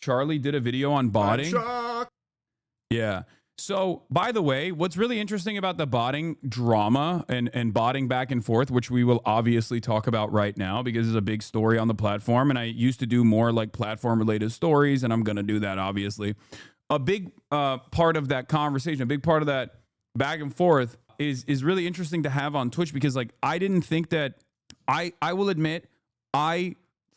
Charlie did a video on botting. Yeah. So, by the way, what's really interesting about the botting drama and botting back and forth, which we will obviously talk about right now because it's a big story on the platform. And I used to do more like platform related stories, and I'm going to do that, obviously. A big part of that conversation, a big part of that back and forth is really interesting to have on Twitch because, like, I didn't think that I will admit, I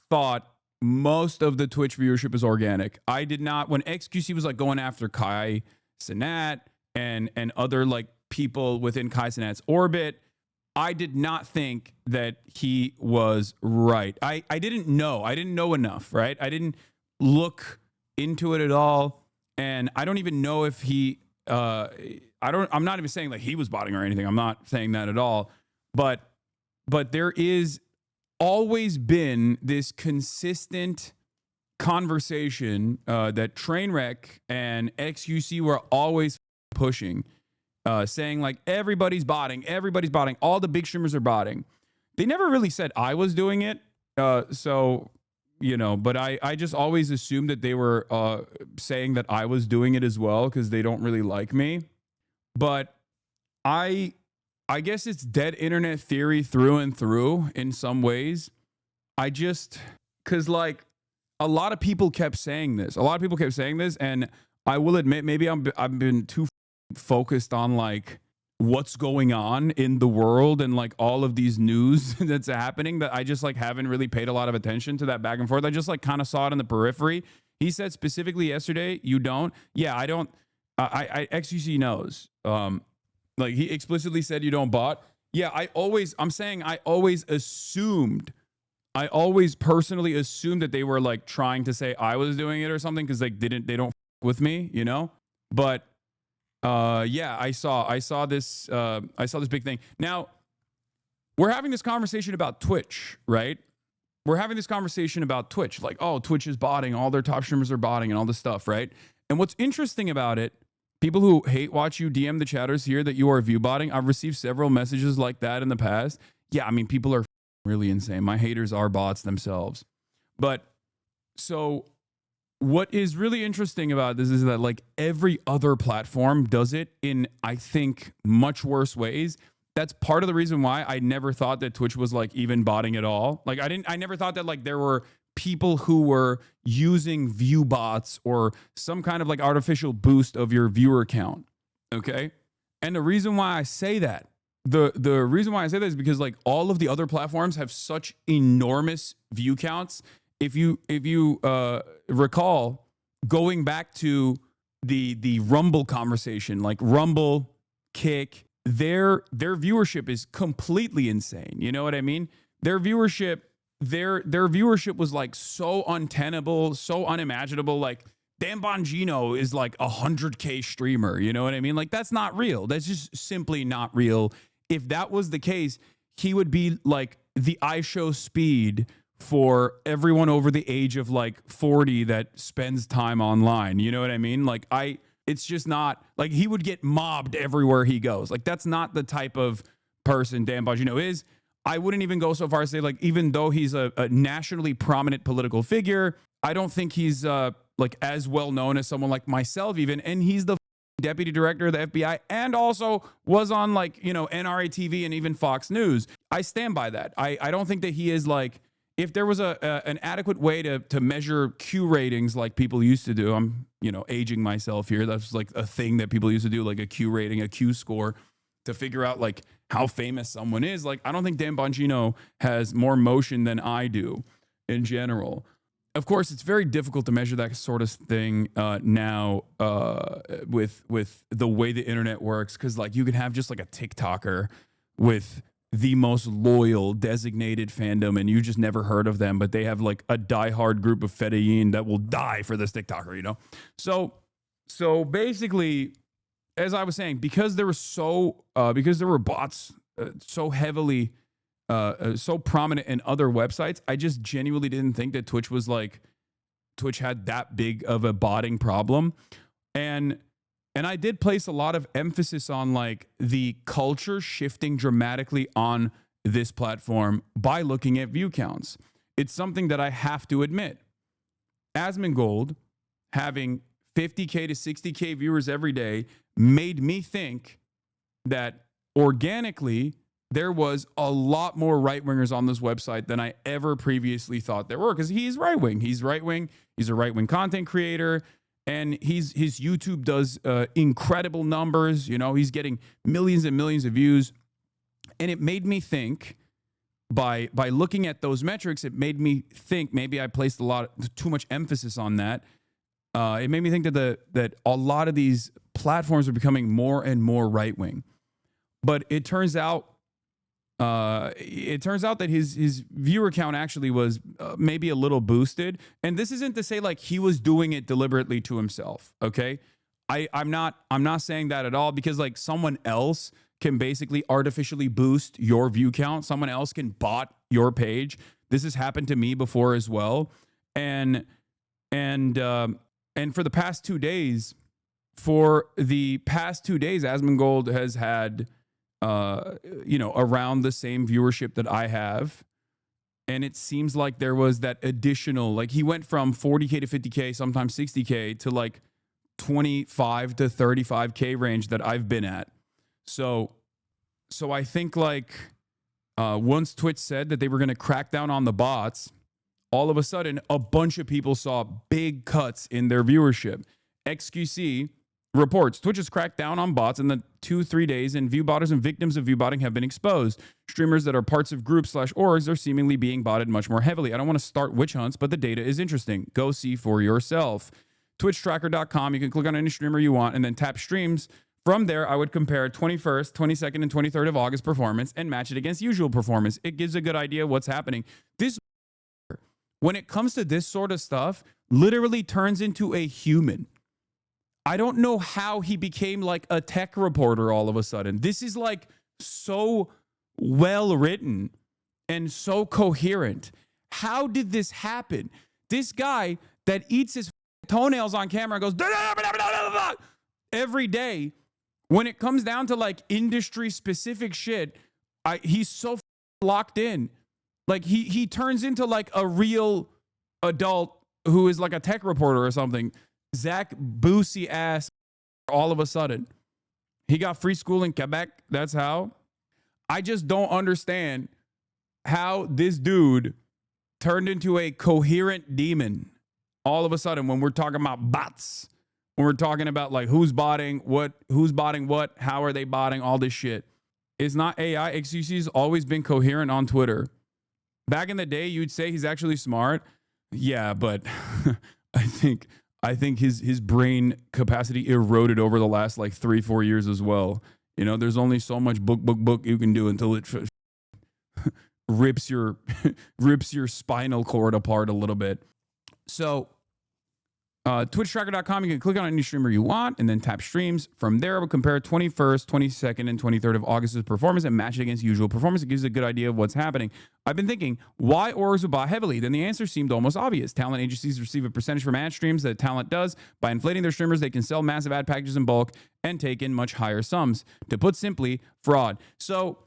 thought most of the Twitch viewership is organic. I did not, when XQC was like going after Kai Cenat and other like people within Kai Cenat's orbit, I did not think that he was right. I didn't know. I didn't know enough, right? I didn't look into it at all. And I don't even know if he, I'm not even saying like he was botting or anything. I'm not saying that at all. But there is always been this consistent conversation that Trainwreck and XQC were always pushing, saying like everybody's botting, all the big streamers are botting. They never really said I was doing it, so you know. But I just always assumed that they were saying that I was doing it as well because they don't really like me. But I guess it's dead internet theory through and through in some ways. Because like a lot of people kept saying this. And I will admit, maybe I've been too focused on like what's going on in the world and like all of these news that's happening that I just like haven't really paid a lot of attention to that back and forth. I just like kind of saw it in the periphery. He said specifically yesterday, you don't. Yeah, I don't. XQC knows. Like he explicitly said you don't bot. Yeah, I always personally assumed that they were like trying to say I was doing it or something because like they don't f with me, you know? But yeah, I saw this big thing. Now, we're having this conversation about Twitch, right? We're having this conversation about Twitch, like, oh, Twitch is botting, all their top streamers are botting and all this stuff, right? And what's interesting about it, people who hate watch you DM the chatters here that you are view botting. I've received several messages like that in the past. Yeah, I mean, people are really insane. My haters are bots themselves. But so what is really interesting about this is that like every other platform does it in, I think, much worse ways. That's part of the reason why I never thought that Twitch was like even botting at all. Like I never thought that like there were people who were using view bots or some kind of like artificial boost of your viewer count. Okay. And the reason why I say that, the reason why I say that is because like all of the other platforms have such enormous view counts. If you recall going back to the Rumble conversation, like Rumble, Kick, their viewership is completely insane. You know what I mean? Their viewership was like so untenable, so unimaginable. Like Dan Bongino is like 100K streamer. You know what I mean? Like that's not real. That's just simply not real. If that was the case, he would be like the iShow speed for everyone over the age of like 40 that spends time online. You know what I mean? Like it's just not like he would get mobbed everywhere he goes. Like that's not the type of person Dan Bongino is. I wouldn't even go so far as to say like, even though he's a nationally prominent political figure, I don't think he's like as well known as someone like myself even. And he's the deputy director of the FBI and also was on like, you know, NRA TV and even Fox News. I stand by that. I don't think that he is like, if there was an adequate way to measure Q ratings like people used to do, I'm, you know, aging myself here. That's like a thing that people used to do, like a Q rating, a Q score to figure out like how famous someone is. Like, I don't think Dan Bongino has more motion than I do in general. Of course, it's very difficult to measure that sort of thing now with the way the internet works. Cause like you can have just like a TikToker with the most loyal designated fandom and you just never heard of them, but they have like a diehard group of Fedayeen that will die for this TikToker, you know? So basically, as I was saying, because there were bots so heavily, so prominent in other websites, I just genuinely didn't think that Twitch had that big of a botting problem. And I did place a lot of emphasis on like the culture shifting dramatically on this platform by looking at view counts. It's something that I have to admit. Asmongold having 50K to 60K viewers every day made me think that organically there was a lot more right-wingers on this website than I ever previously thought there were, because he's right-wing. He's right-wing. He's a right-wing content creator, and his YouTube does incredible numbers. You know, he's getting millions and millions of views. And it made me think, by looking at those metrics, it made me think maybe I placed too much emphasis on that. It made me think that a lot of these platforms are becoming more and more right-wing. But it turns out that his viewer count actually was maybe a little boosted. And this isn't to say like he was doing it deliberately to himself. Okay, I'm not saying that at all, because like someone else can basically artificially boost your view count. Someone else can bot your page. This has happened to me before as well. And for the past 2 days, Asmongold has had around the same viewership that I have. And it seems like there was that additional, like he went from 40K to 50K, sometimes 60K, to like 25 to 35K range that I've been at. So I think like once Twitch said that they were going to crack down on the bots, all of a sudden a bunch of people saw big cuts in their viewership. XQC reports Twitch has cracked down on bots in the 2-3 days, and view botters and victims of view botting have been exposed. Streamers that are parts of groups/orgs are seemingly being botted much more heavily. I don't want to start witch hunts, but the data is interesting. Go see for yourself. TwitchTracker.com. You can click on any streamer you want and then tap streams. From there, I would compare 21st, 22nd, and 23rd of August performance and match it against usual performance. It gives a good idea of what's happening. This, when it comes to this sort of stuff, literally turns into a human. I don't know how he became like a tech reporter all of a sudden. This is like so well written and so coherent. How did this happen? This guy that eats his toenails on camera and goes every day, when it comes down to like industry specific shit, he's so locked in. Like he turns into like a real adult who is like a tech reporter or something. Zach Boosie ass all of a sudden. He got free school in Quebec. That's how. I just don't understand how this dude turned into a coherent demon all of a sudden when we're talking about bots. When we're talking about like who's botting what, how are they botting, all this shit. It's not AI. XQC's always been coherent on Twitter. Back in the day, you'd say he's actually smart. Yeah, but I think his brain capacity eroded over the last like 3-4 years as well. You know, there's only so much book you can do until it rips your spinal cord apart a little bit. So TwitchTracker.com, you can click on any streamer you want and then tap streams. From there, we'll compare 21st, 22nd, and 23rd of August's performance and match it against usual performance. It gives a good idea of what's happening. I've been thinking, why orgs would bot heavily? Then the answer seemed almost obvious. Talent agencies receive a percentage from ad streams that talent does. By inflating their streamers, they can sell massive ad packages in bulk and take in much higher sums. To put simply, fraud. So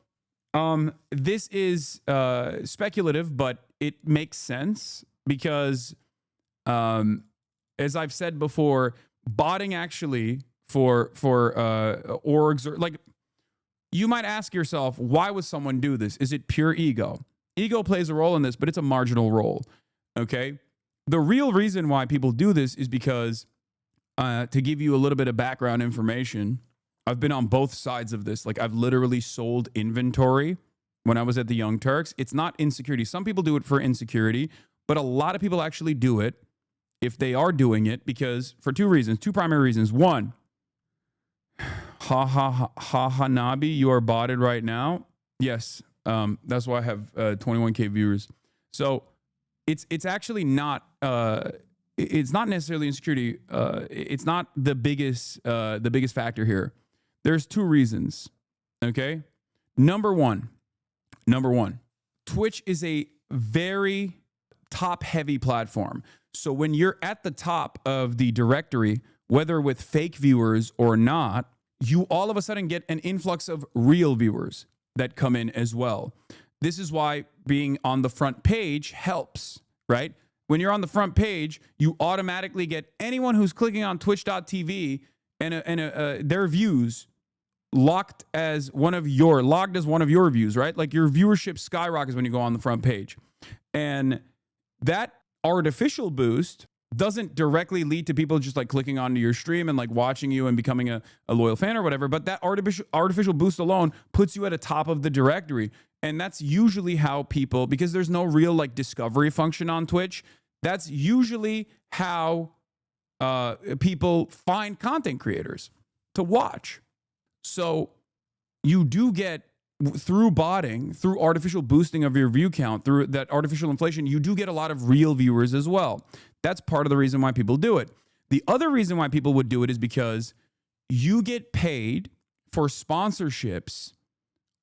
this is speculative, but it makes sense because as I've said before, botting actually for orgs, or like, you might ask yourself, why would someone do this? Is it pure ego? Ego plays a role in this, but it's a marginal role. Okay. The real reason why people do this is because, to give you a little bit of background information, I've been on both sides of this. Like, I've literally sold inventory when I was at the Young Turks. It's not insecurity. Some people do it for insecurity, but a lot of people actually do it if they are doing it because for two primary reasons. One, Hasanabi, you are botted right now. Yes, that's why I have 21K viewers. So it's actually not it's not necessarily insecurity. It's not the biggest factor here. There's two reasons. Okay, number one, Twitch is a very top-heavy platform. So when you're at the top of the directory, whether with fake viewers or not, you all of a sudden get an influx of real viewers that come in as well. This is why being on the front page helps, right? when you're on the front page, you automatically get anyone who's clicking on twitch.tv and their views logged as one of your views, right? Like your viewership skyrockets when you go on the front page. And that artificial boost doesn't directly lead to people just like clicking onto your stream and like watching you and becoming a loyal fan or whatever. But that artificial boost alone puts you at the top of the directory. And that's usually how people, because there's no real like discovery function on Twitch, that's usually how people find content creators to watch. So you do get, through botting, through artificial boosting of your view count, through that artificial inflation, you do get a lot of real viewers as well. That's part of the reason why people do it. The other reason why people would do it is because you get paid for sponsorships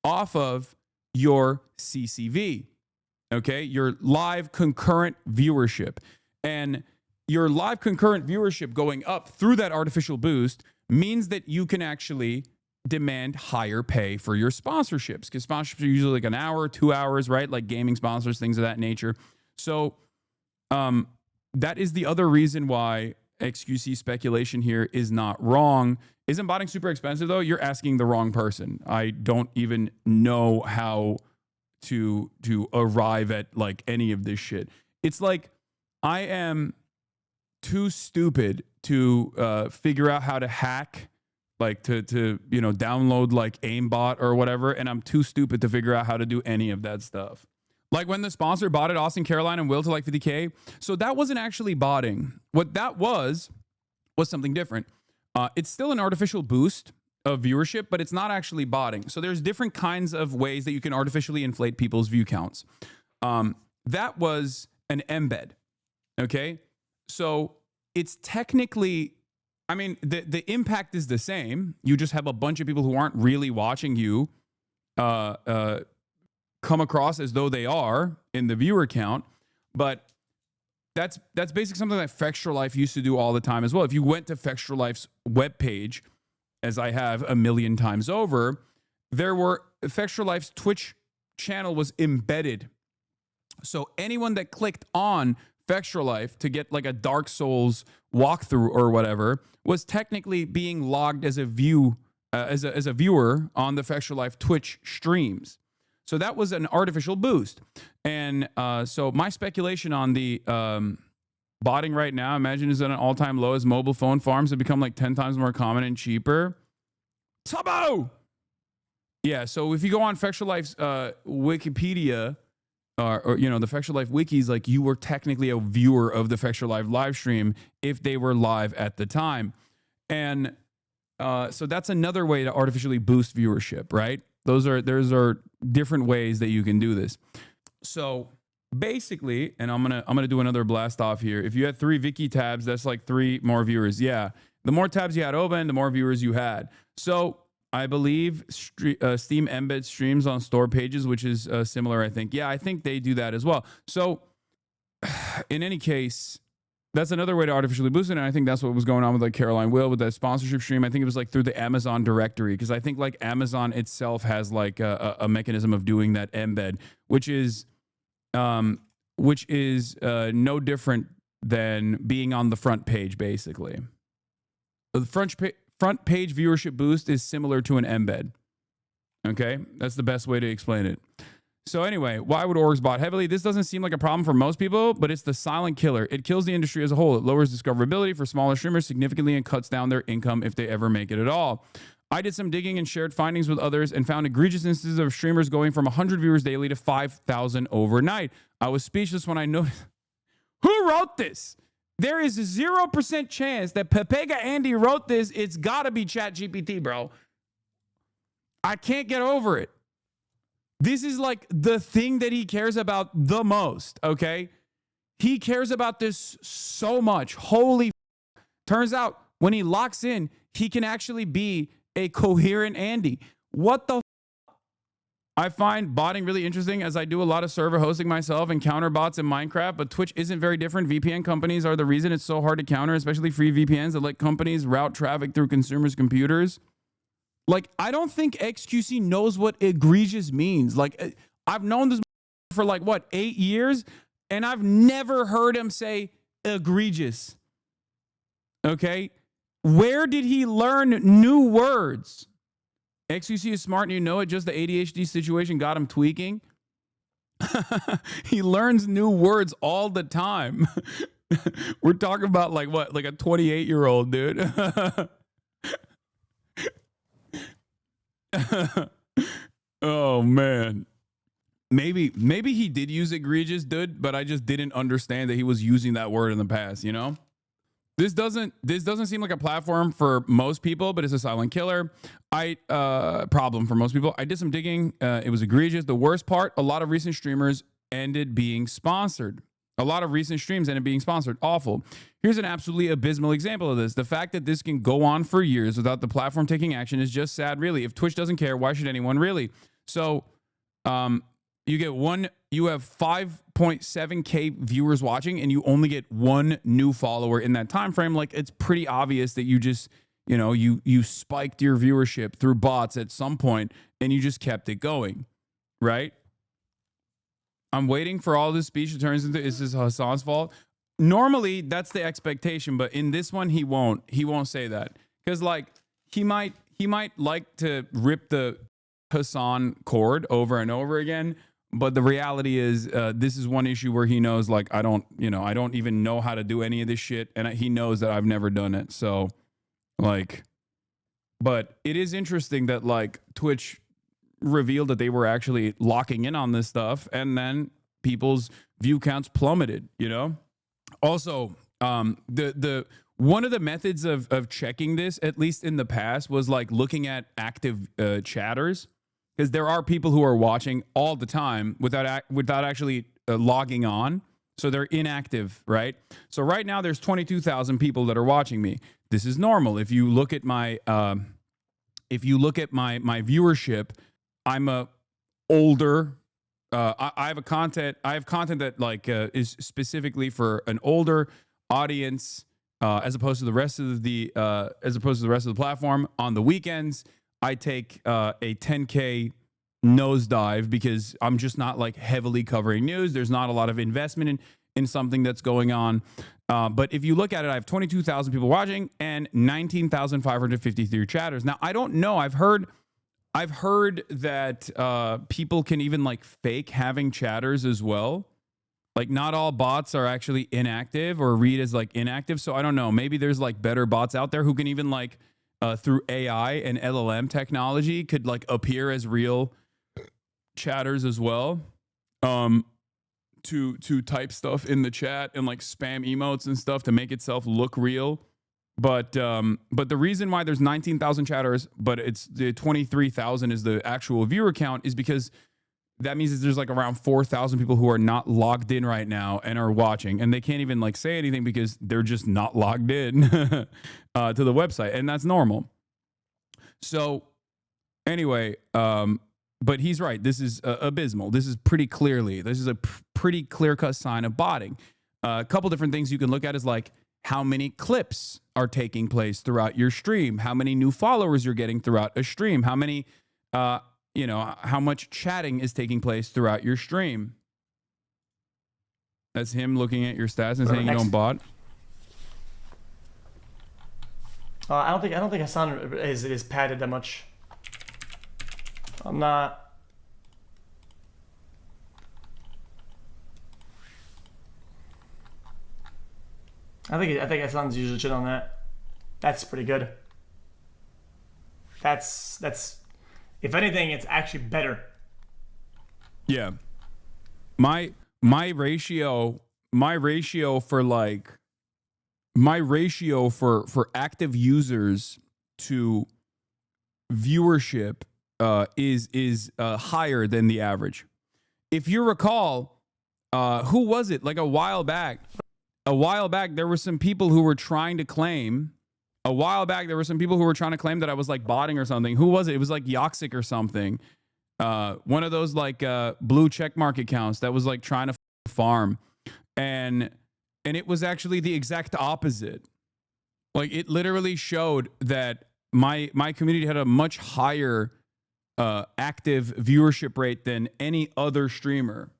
off of your CCV, okay? Your live concurrent viewership. And your live concurrent viewership going up through that artificial boost means that you can actually demand higher pay for your sponsorships, because sponsorships are usually like an hour, 2 hours, right? Like gaming sponsors, things of that nature. So that is the other reason why XQC speculation here is not wrong. Isn't botting super expensive though? You're asking the wrong person. I don't even know how to arrive at like any of this shit. It's like I am too stupid to figure out how to hack, like to you know, download like aimbot or whatever, and I'm too stupid to figure out how to do any of that stuff. Like when the sponsor botted Austin, Caroline, and Will to like 50K. So that wasn't actually botting. What that was something different. It's still an artificial boost of viewership, but it's not actually botting. So there's different kinds of ways that you can artificially inflate people's view counts. That was an embed. Okay. So it's technically, I mean, the impact is the same. You just have a bunch of people who aren't really watching you come across as though they are in the viewer count. But that's basically something that Fextra Life used to do all the time as well. If you went to Fextra Life's webpage, as I have a million times over, Fextra Life's Twitch channel was embedded. So anyone that clicked on Fextra Life to get like a Dark Souls walkthrough or whatever was technically being logged as a viewer on the Fextra Life Twitch streams. So that was an artificial boost. And so my speculation on the botting right now, imagine, is at an all-time low as mobile phone farms have become like 10 times more common and cheaper. Tabo! Yeah, so if you go on Fextra Life's Wikipedia, or you know, the Fextra Life wikis, like you were technically a viewer of the Fextra Life live stream if they were live at the time. And so that's another way to artificially boost viewership, right? Those are different ways that you can do this. So basically, and I'm gonna do another blast off here. If you had 3 Viki tabs, that's like 3 more viewers. Yeah, the more tabs you had open, the more viewers you had. So I believe Steam embeds streams on store pages, which is similar, I think. Yeah, I think they do that as well. So in any case, that's another way to artificially boost it. And I think that's what was going on with like Caroline Will with that sponsorship stream. I think it was like through the Amazon directory, because I think like Amazon itself has like a mechanism of doing that embed, which is no different than being on the front page, basically. The front page viewership boost is similar to an embed. Okay, that's the best way to explain it. So anyway, why would orgs bot heavily? This doesn't seem like a problem for most people, but it's the silent killer. It kills the industry as a whole. It lowers discoverability for smaller streamers significantly and cuts down their income if they ever make it at all. I did some digging and shared findings with others and found egregious instances of streamers going from 100 viewers daily to 5,000 overnight. I was speechless when I noticed. Who wrote this? There is a 0% chance that Pepega Andy wrote this. It's got to be ChatGPT, bro. I can't get over it. This is like the thing that he cares about the most, okay? He cares about this so much. Holy turns out when he locks in, he can actually be a coherent Andy. What the I find botting really interesting, as I do a lot of server hosting myself and counter bots in Minecraft, but Twitch isn't very different. VPN companies are the reason it's so hard to counter, especially free VPNs that let companies route traffic through consumers' computers. Like, I don't think XQC knows what egregious means. Like, I've known this for like, what, 8 years? And I've never heard him say egregious. Okay? Where did he learn new words? XQC is smart and you know it. Just the ADHD situation got him tweaking. He learns new words all the time. We're talking about like what? Like a 28-year-old, dude. Oh, man. Maybe he did use egregious, dude, but I just didn't understand that he was using that word in the past, you know? This doesn't seem like a platform for most people, but it's a silent killer. Problem for most people. I did some digging. It was egregious. The worst part, a lot of recent streamers ended being sponsored. A lot of recent streams ended being sponsored. Awful. Here's an absolutely abysmal example of this. The fact that this can go on for years without the platform taking action is just sad, really. If Twitch doesn't care, why should anyone really? So, you have 5.7K viewers watching and you only get one new follower in that time frame. Like, it's pretty obvious that you just, you know, you spiked your viewership through bots at some point and you just kept it going, right? I'm waiting for all this speech to turn into, is this Hasan's fault? Normally that's the expectation, but in this one he won't say that, because like he might like to rip the Hasan cord over and over again. But the reality is, this is one issue where he knows, like, I don't even know how to do any of this shit. And he knows that I've never done it. So, like, but it is interesting that, like, Twitch revealed that they were actually locking in on this stuff. And then people's view counts plummeted, you know? Also, the one of the methods of checking this, at least in the past, was, like, looking at active chatters. Because there are people who are watching all the time without actually logging on. So they're inactive, right? So right now there's 22,000 people that are watching me. This is normal. If you look at my viewership, I'm a older. I have content that like is specifically for an older audience, as opposed to the rest of the platform. On the weekends, I take a 10K nosedive because I'm just not like heavily covering news. There's not a lot of investment in something that's going on. But if you look at it, I have 22,000 people watching and 19,553 chatters. Now, I don't know. I've heard that people can even like fake having chatters as well. Like not all bots are actually inactive or read as like inactive. So I don't know. Maybe there's like better bots out there who can even like through AI and LLM technology could like appear as real chatters as well, to type stuff in the chat and like spam emotes and stuff to make itself look real. But the reason why there's 19,000 chatters, but it's the 23,000 is the actual viewer count, is because that means that there's like around 4,000 people who are not logged in right now and are watching, and they can't even like say anything because they're just not logged in to the website, and that's normal. So anyway, but he's right. This is abysmal. This is pretty a pretty clear-cut sign of botting. A couple different things you can look at is like how many clips are taking place throughout your stream, how many new followers you're getting throughout a stream, how many how much chatting is taking place throughout your stream. That's him looking at your stats and saying you don't bot. I don't think Hasan is padded that much. I'm not. I think Hasan's usually shit on that. That's pretty good. That's if anything, it's actually better. Yeah. My ratio for active users to viewership is higher than the average. If you recall, who was it? Like a while back, there were some people who were trying to claim. That I was like botting or something. Who was it? It was like Yoxic or something. One of those like blue checkmark accounts that was like trying to farm, and it was actually the exact opposite. Like it literally showed that my community had a much higher active viewership rate than any other streamer.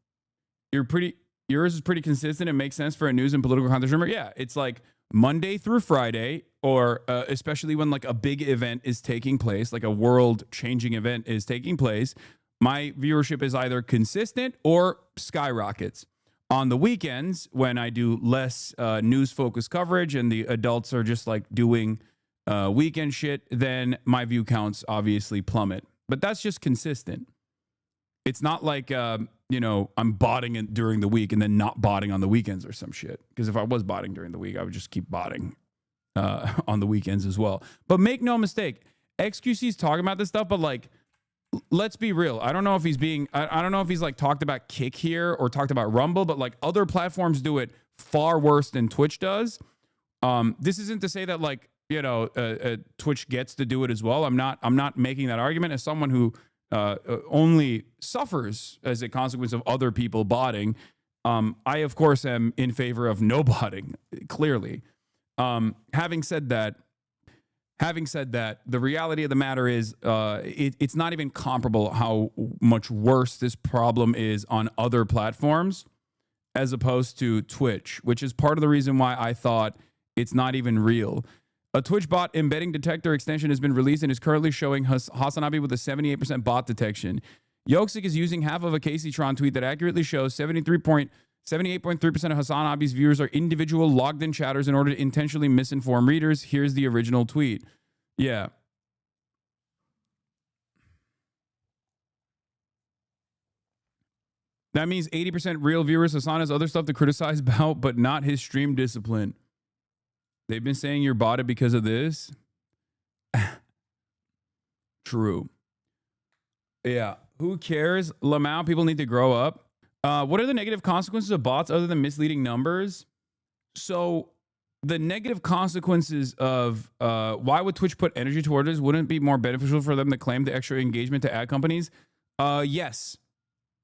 You're pretty Yours is pretty consistent. It makes sense for a news and political content streamer. Yeah, it's like Monday through Friday, or especially when like a big event is taking place, like a world-changing event is taking place, my viewership is either consistent or skyrockets. On the weekends, when I do less news-focused coverage and the adults are just like doing weekend shit, then my view counts obviously plummet. But that's just consistent. It's not like, you know, I'm botting it during the week and then not botting on the weekends or some shit. Because if I was botting during the week, I would just keep botting on the weekends as well. But make no mistake, XQC's talking about this stuff, but like, let's be real. I don't know if he's being, I don't know if he's like talked about Kick here or talked about Rumble, but like other platforms do it far worse than Twitch does. This isn't to say that like, you know, Twitch gets to do it as well. I'm not making that argument as someone who only suffers as a consequence of other people botting. I, of course, am in favor of no botting, clearly. Having said that, the reality of the matter is it's not even comparable how much worse this problem is on other platforms as opposed to Twitch, which is part of the reason why I thought it's not even real. A Twitch bot embedding detector extension has been released and is currently showing Hasanabi with a 78% bot detection. Yoksik is using half of a Caseytron tweet that accurately shows 78.3% of Hasanabi's viewers are individual logged-in chatters in order to intentionally misinform readers. Here's the original tweet. Yeah. That means 80% real viewers. Hasan has other stuff to criticize about, but not his stream discipline. They've been saying you're botted because of this. True. Yeah. Who cares? Lamau, people need to grow up. What are the negative consequences of bots other than misleading numbers? So the negative consequences of why would Twitch put energy towards this? Wouldn't it be more beneficial for them to claim the extra engagement to ad companies? Yes.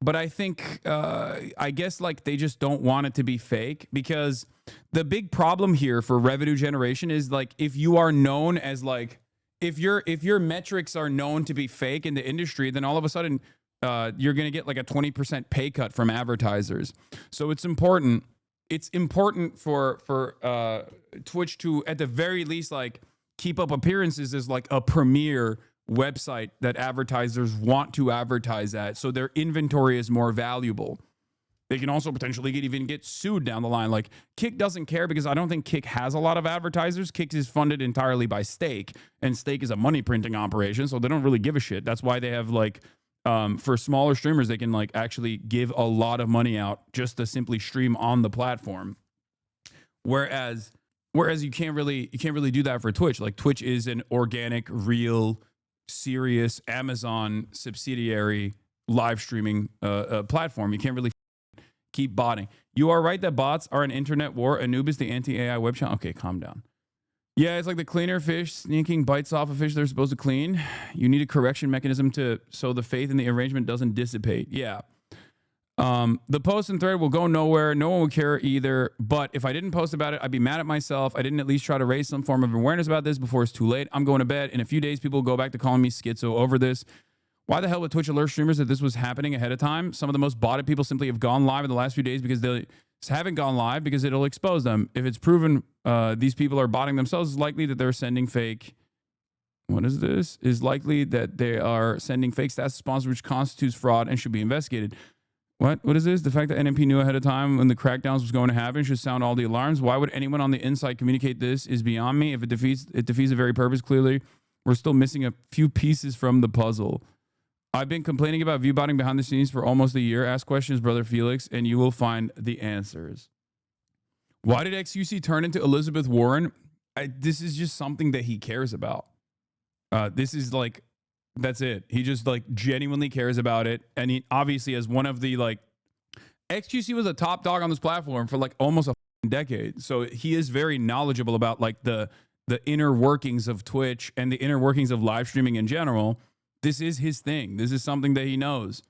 But I think, I guess like they just don't want it to be fake, because the big problem here for revenue generation is like, if you are known as like, if your metrics are known to be fake in the industry, then all of a sudden you're going to get like a 20% pay cut from advertisers. So it's important. It's important for Twitch to, at the very least, like keep up appearances as like a premier website that advertisers want to advertise at, so their inventory is more valuable. They can also potentially even get sued down the line. Like Kick doesn't care, because I don't think Kick has a lot of advertisers. Kick is funded entirely by Stake, and Stake is a money printing operation, so they don't really give a shit. That's why they have like, for smaller streamers, they can like actually give a lot of money out just to simply stream on the platform. Whereas you can't really do that for Twitch. Like Twitch is an organic, real, serious Amazon subsidiary live streaming platform. You can't really keep botting. You are right that bots are an internet war. Anubis, the anti-AI web channel. Okay, calm down. Yeah, it's like the cleaner fish sneaking bites off a fish they're supposed to clean. You need a correction mechanism so the faith in the arrangement doesn't dissipate. Yeah. The post and thread will go nowhere. No one would care either. But if I didn't post about it, I'd be mad at myself. I didn't at least try to raise some form of awareness about this before it's too late. I'm going to bed. In a few days, people will go back to calling me schizo over this. Why the hell would Twitch alert streamers that this was happening ahead of time? Some of the most botted people simply have gone live in the last few days because they haven't gone live because it'll expose them. If it's proven these people are botting themselves, it's likely that they're sending fake. What is this? Is likely that they are sending fake stats sponsors, which constitutes fraud and should be investigated. What is this? The fact that NMP knew ahead of time when the crackdowns was going to happen should sound all the alarms. Why would anyone on the inside communicate this is beyond me. If it defeats the very purpose, clearly we're still missing a few pieces from the puzzle. I've been complaining about viewbotting behind the scenes for almost a year. Ask questions, brother Felix, and you will find the answers. Why did XQC turn into Elizabeth Warren? This is just something that he cares about. This is like, that's it. He just like genuinely cares about it. And he obviously, as one of the like, XQC was a top dog on this platform for like almost a decade. So he is very knowledgeable about like the inner workings of Twitch and the inner workings of live streaming in general. This is his thing. This is something that he knows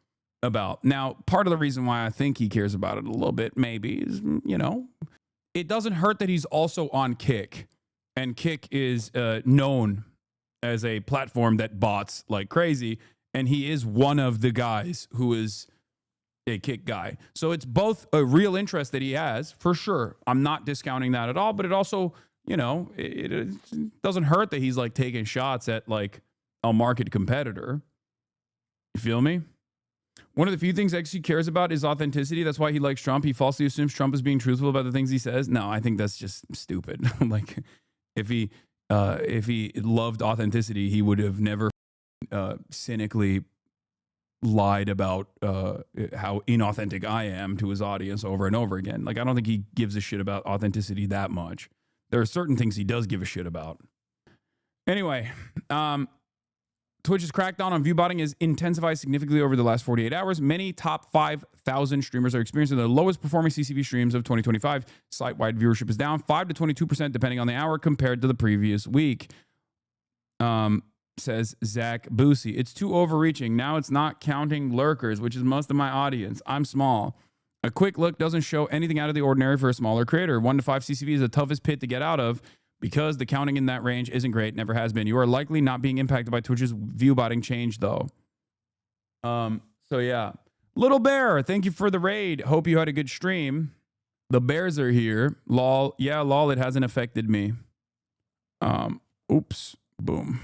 about. Now, part of the reason why I think he cares about it a little bit maybe is, you know, it doesn't hurt that he's also on Kick. And Kick is known as a platform that bots like crazy. And he is one of the guys who is a kick guy. So it's both a real interest that he has, for sure. I'm not discounting that at all, but it also, you know, it doesn't hurt that he's like taking shots at like a market competitor. You feel me? One of the few things XG cares about is authenticity. That's why he likes Trump. He falsely assumes Trump is being truthful about the things he says. No, I think that's just stupid. Like if he loved authenticity, he would have never cynically lied about how inauthentic I am to his audience over and over again. Like, I don't think he gives a shit about authenticity that much. There are certain things he does give a shit about. Anyway, Twitch's crackdown on view botting is intensified significantly over the last 48 hours. Many top 5,000 streamers are experiencing the lowest performing CCV streams of 2025. Site-wide viewership is down 5 to 22% depending on the hour compared to the previous week. Says Zach Boosie. It's too overreaching. Now it's not counting lurkers, which is most of my audience. I'm small. A quick look doesn't show anything out of the ordinary for a smaller creator. 1 to 5 CCV is the toughest pit to get out of because the counting in that range isn't great, never has been. You are likely not being impacted by Twitch's view botting change, though. So yeah. Little Bear, thank you for the raid. Hope you had a good stream. The bears are here. Lol. Yeah, lol, it hasn't affected me. Oops. Boom.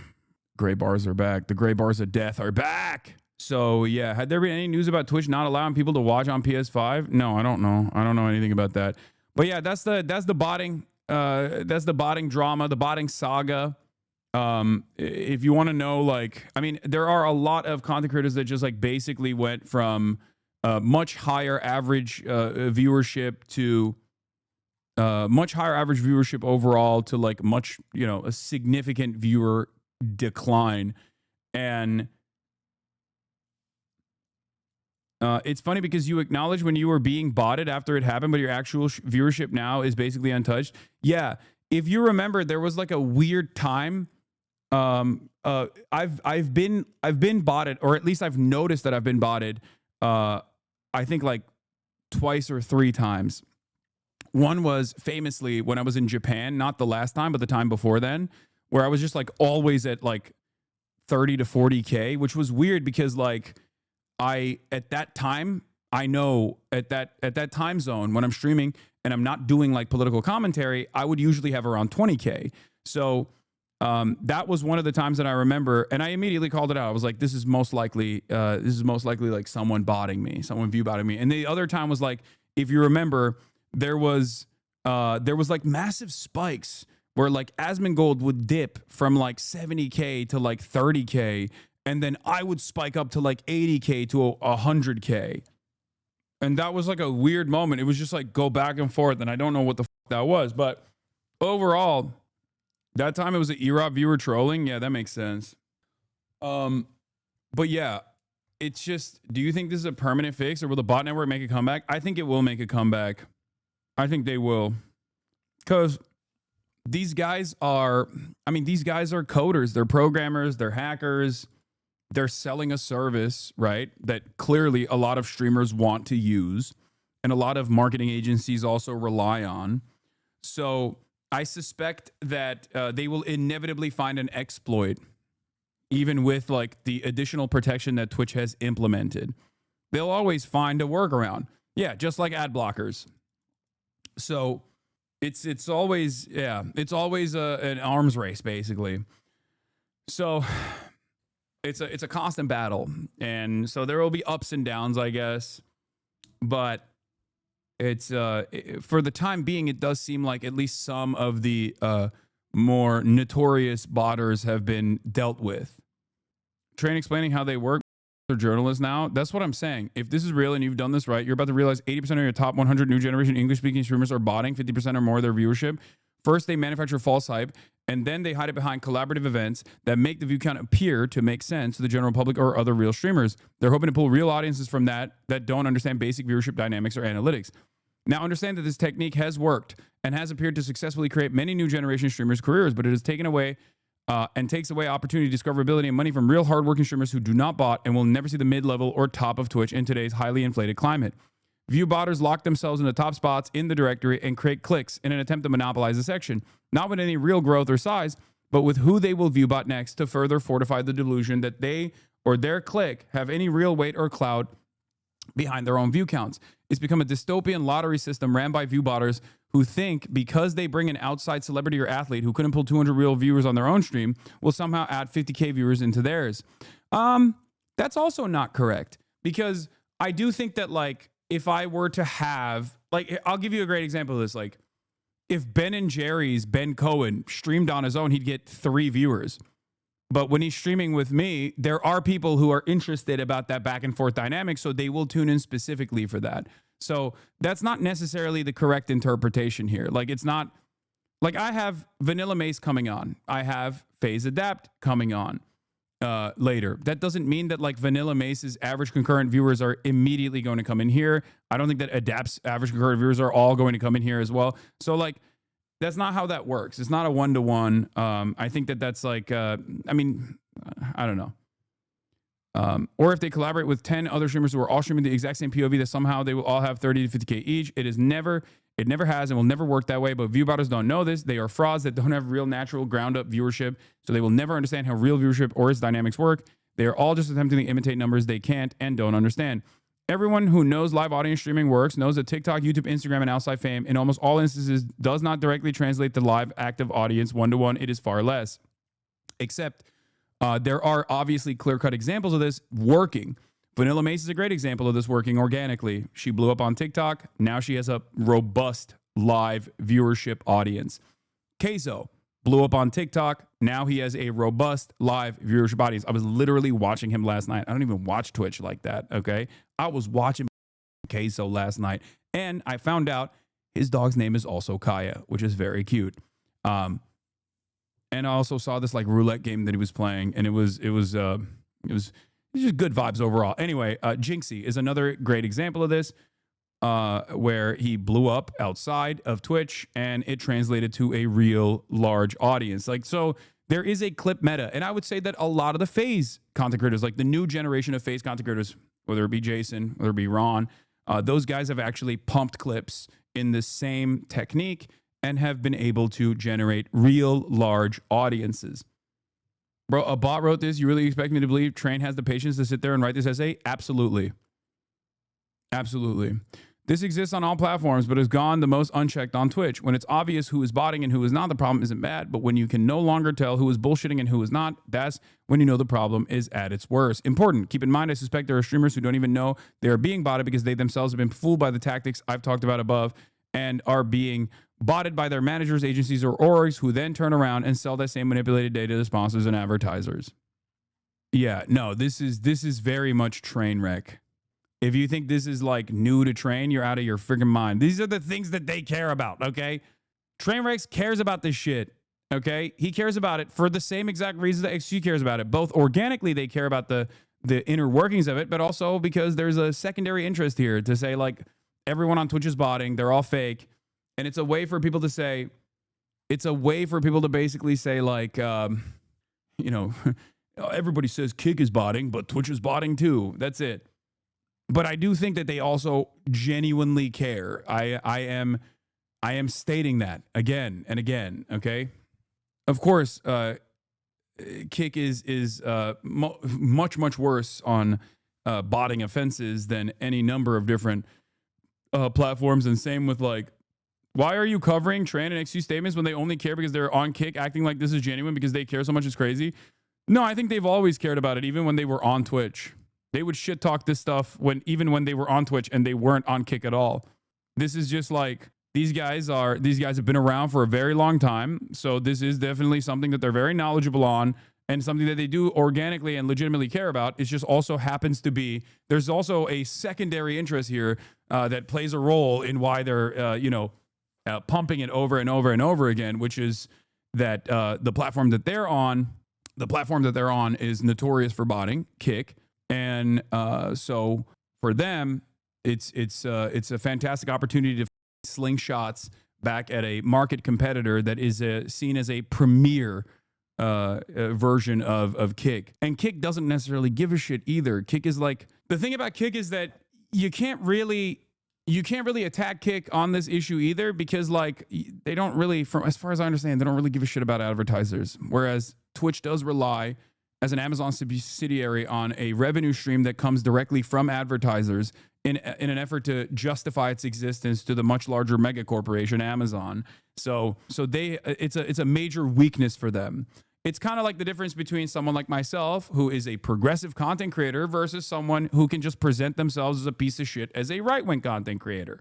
Gray bars are back. The gray bars of death are back. So yeah, had there been any news about Twitch not allowing people to watch on PS5? No, I don't know. I don't know anything about that. But yeah, that's the botting. That's the botting drama, the botting saga. If you want to know, like, I mean, there are a lot of content creators that just like basically went from much higher average viewership to much higher average viewership overall to like much, you know, a significant viewer decline. And it's funny because you acknowledge when you were being botted after it happened, but your actual viewership now is basically untouched. Yeah, if you remember, there was like a weird time. I've been botted, or at least I've noticed that I've been botted. I think like twice or 3 times. One was famously when I was in Japan, not the last time, but the time before then, where I was just like always at like 30 to 40K, which was weird because like at that time, I know at that time zone when I'm streaming and I'm not doing like political commentary, I would usually have around 20K. So that was one of the times that I remember, and I immediately called it out. I was like, this is most likely like someone botting me, someone view botting me. And the other time was like, if you remember, there was like massive spikes where like Asmongold would dip from like 70K to like 30K, and then I would spike up to like 80K to 100K. And that was like a weird moment. It was just like go back and forth, and I don't know what the fuck that was. But overall, that time it was an EROP viewer trolling. Yeah, that makes sense. But yeah, it's just, do you think this is a permanent fix, or will the bot network make a comeback? I think it will make a comeback. I think they will. Because these guys are coders. They're programmers. They're hackers. They're selling a service, right, that clearly a lot of streamers want to use and a lot of marketing agencies also rely on. So I suspect that they will inevitably find an exploit, even with like the additional protection that Twitch has implemented. They'll always find a workaround. Yeah, just like ad blockers. So it's always an arms race, basically. So it's a constant battle, and so there will be ups and downs, I guess. But it's for the time being, it does seem like at least some of the more notorious botters have been dealt with. Train explaining how they work. They're journalists now. That's what I'm saying. If this is real and you've done this right, you're about to realize 80% of your top 100 new generation English-speaking streamers are botting 50% or more of their viewership. First, they manufacture false hype, and then they hide it behind collaborative events that make the view count appear to make sense to the general public or other real streamers. They're hoping to pull real audiences from that don't understand basic viewership dynamics or analytics. Now, understand that this technique has worked and has appeared to successfully create many new generation streamers' careers, but it has taken away and takes away opportunity, discoverability, and money from real hardworking streamers who do not bot and will never see the mid-level or top of Twitch in today's highly inflated climate. View botters lock themselves in the top spots in the directory and create clicks in an attempt to monopolize the section, not with any real growth or size, but with who they will view bot next to further fortify the delusion that they or their clique have any real weight or clout behind their own view counts. It's become a dystopian lottery system ran by view botters who think because they bring an outside celebrity or athlete who couldn't pull 200 real viewers on their own stream will somehow add 50K viewers into theirs. That's also not correct, because I do think that, like, if I were to have, like, I'll give you a great example of this. Like, if Ben and Jerry's Ben Cohen streamed on his own, he'd get 3 viewers. But when he's streaming with me, there are people who are interested about that back and forth dynamic, so they will tune in specifically for that. So that's not necessarily the correct interpretation here. Like, it's not, like, I have Vanilla Mace coming on. I have Phase Adapt coming on later. That doesn't mean that, like, Vanilla Mace's average concurrent viewers are immediately going to come in here. I don't think that Adapt's average concurrent viewers are all going to come in here as well. So, like, that's not how that works. It's not a one-to-one. I think that that's like, I don't know. Or if they collaborate with 10 other streamers who are all streaming the exact same POV, that somehow they will all have 30 to 50K each. It never has and will never work that way. But viewbotters don't know this. They are frauds that don't have real, natural, ground-up viewership. So they will never understand how real viewership or its dynamics work. They are all just attempting to imitate numbers they can't and don't understand. Everyone who knows live audience streaming works knows that TikTok, YouTube, Instagram, and outside fame in almost all instances does not directly translate to live active audience one-to-one. It is far less. Except there are obviously clear-cut examples of this working. Vanilla Mace is a great example of this working organically. She blew up on TikTok. Now she has a robust live viewership audience. Queso blew up on TikTok. Now he has a robust live viewership audience. I was literally watching him last night. I don't even watch Twitch like that, okay? I was watching Queso last night, and I found out his dog's name is also Kaya, which is very cute. And I also saw this, like, roulette game that he was playing, and it was just good vibes overall. Anyway, Jinxie is another great example of this. Where he blew up outside of Twitch and it translated to a real large audience. Like, so there is a clip meta. And I would say that a lot of the FaZe content creators, like the new generation of FaZe content creators, whether it be Jason, whether it be Ron, those guys have actually pumped clips in the same technique and have been able to generate real large audiences. Bro, a bot wrote this. You really expect me to believe Train has the patience to sit there and write this essay? Absolutely. Absolutely. This exists on all platforms, but has gone the most unchecked on Twitch. When it's obvious who is botting and who is not, the problem isn't bad. But when you can no longer tell who is bullshitting and who is not, that's when you know the problem is at its worst. Important. Keep in mind, I suspect there are streamers who don't even know they are being botted because they themselves have been fooled by the tactics I've talked about above and are being botted by their managers, agencies, or orgs who then turn around and sell that same manipulated data to sponsors and advertisers. Yeah, no, this is very much train wreck. If you think this is like new to Train, you're out of your freaking mind. These are the things that they care about, okay? Trainwreck cares about this shit, okay? He cares about it for the same exact reasons that XG cares about it. Both organically, they care about the inner workings of it, but also because there's a secondary interest here to say, like, everyone on Twitch is botting, they're all fake. And it's a way for people to say, it's a way for people to basically say, like, you know, everybody says Kick is botting, but Twitch is botting too. That's it. But I do think that they also genuinely care. I am stating that again and again, okay? Of course, Kick is much worse on botting offenses than any number of different platforms. And same with, like, why are you covering Tran and XU statements when they only care because they're on Kick, acting like this is genuine because they care so much it's crazy? No, I think they've always cared about it, even when they were on Twitch. They would shit talk this stuff even when they were on Twitch and they weren't on Kick at all. This is just like, these guys have been around for a very long time. So this is definitely something that they're very knowledgeable on and something that they do organically and legitimately care about. It just also happens to be, there's also a secondary interest here that plays a role in why they're, pumping it over and over and over again, which is that the platform that they're on is notorious for botting, Kick. And so for them, it's a fantastic opportunity to slingshots back at a market competitor that is seen as a premier version of Kick. And Kick doesn't necessarily give a shit either. Kick is like, the thing about Kick is that you can't really attack Kick on this issue either, because, like, they don't really, from as far as I understand, they don't really give a shit about advertisers. Whereas Twitch does rely as an Amazon subsidiary on a revenue stream that comes directly from advertisers in an effort to justify its existence to the much larger mega corporation Amazon. So it's a major weakness for them. It's kind of like the difference between someone like myself, who is a progressive content creator, versus someone who can just present themselves as a piece of shit as a right-wing content creator,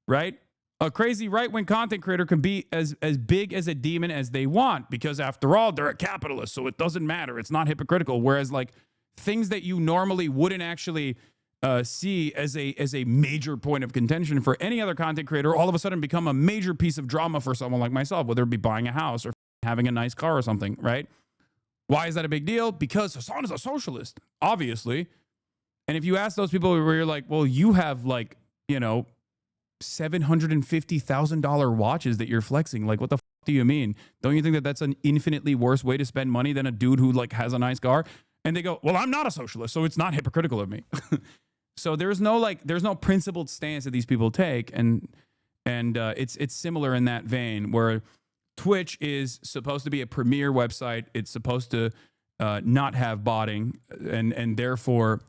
right? A crazy right-wing content creator can be as big as a demon as they want, because after all, they're a capitalist, so it doesn't matter. It's not hypocritical. Whereas like things that you normally wouldn't actually see as a major point of contention for any other content creator, all of a sudden become a major piece of drama for someone like myself, whether it be buying a house or having a nice car or something, right? Why is that a big deal? Because Hasan is a socialist, obviously. And if you ask those people where you're like, well, you have like, you know, $750,000 watches that you're flexing. Like, what the do you mean? Don't you think that that's an infinitely worse way to spend money than a dude who like has a nice car? And they go, well, I'm not a socialist, so it's not hypocritical of me. So there's no principled stance that these people take. And it's similar in that vein, where Twitch is supposed to be a premier website. It's supposed to not have botting, and therefore,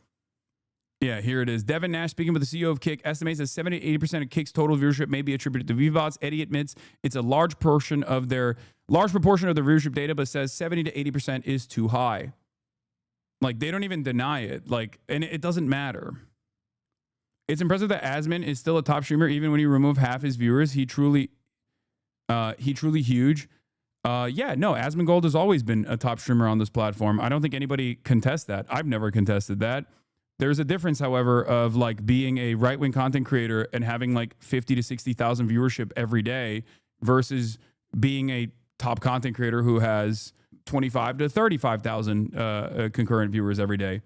yeah, here it is. Devin Nash, speaking with the CEO of Kick, estimates that 70-80% of Kick's total viewership may be attributed to VBots. Eddie admits it's a large proportion of their viewership data, but says 70 to 80% is too high. Like, they don't even deny it. Like, and it doesn't matter. It's impressive that Asman is still a top streamer even when you remove half his viewers. He truly huge. Yeah, no, Asmongold has always been a top streamer on this platform. I don't think anybody contests that. I've never contested that. There's a difference, however, of like being a right-wing content creator and having like 50 to 60,000 viewership every day versus being a top content creator who has 25 to 35,000 concurrent viewers every day.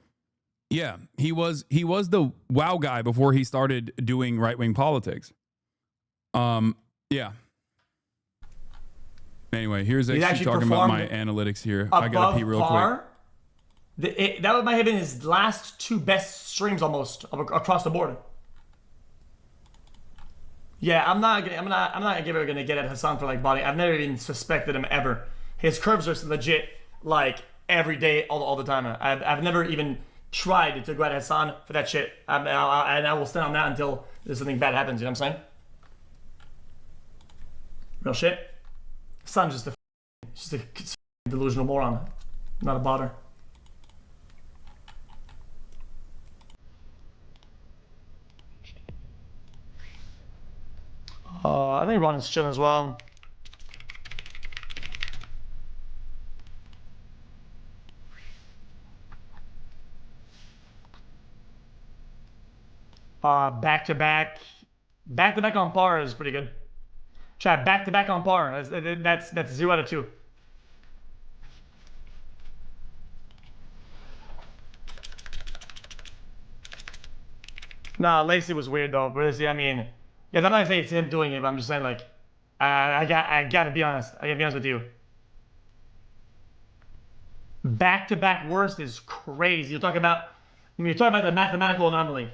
Yeah, he was the wow guy before he started doing right-wing politics. Yeah. Anyway, here's actually talking about my analytics here. I gotta pee real quick. That might have been his last two best streams almost across the board. Yeah, I'm not ever gonna get at Hasan for like body. I've never even suspected him ever. His curves are legit like every day, all the time. I've never even tried to go at Hasan for that shit. And I will stand on that until there's something bad happens. You know what I'm saying? Real shit. Hasan's just a delusional moron, not a botter. I think Ron is chilling as well. Back to back on par is pretty good. Chat, back to back on par. That's 0 out of 2. Nah, Lacey was weird though. But I mean, yeah, I'm not gonna say it's him doing it, but I'm just saying like, I gotta be honest. I gotta be honest with you. Back to back worst is crazy. You're talking about the mathematical anomaly.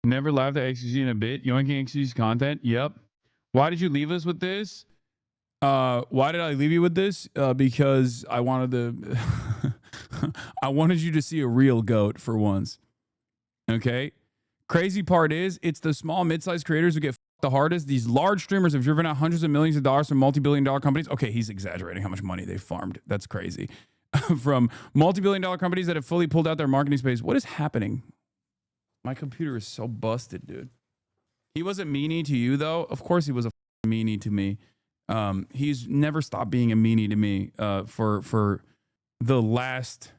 Never laughed at XQC in a bit. Yoinking XQC's content. Yep. Why did you leave us with this? Why did I leave you with this? Because I wanted to I wanted you to see a real goat for once. Okay? Crazy part is it's the small mid-sized creators who get the hardest. These large streamers have driven out hundreds of millions of dollars from multi-billion-dollar companies. Okay, he's exaggerating how much money they farmed. That's crazy. From multi-billion-dollar companies that have fully pulled out their marketing space. What is happening? My computer is so busted, dude. He wasn't meanie to you, though. Of course he was a meanie to me. He's never stopped being a meanie to me for the last...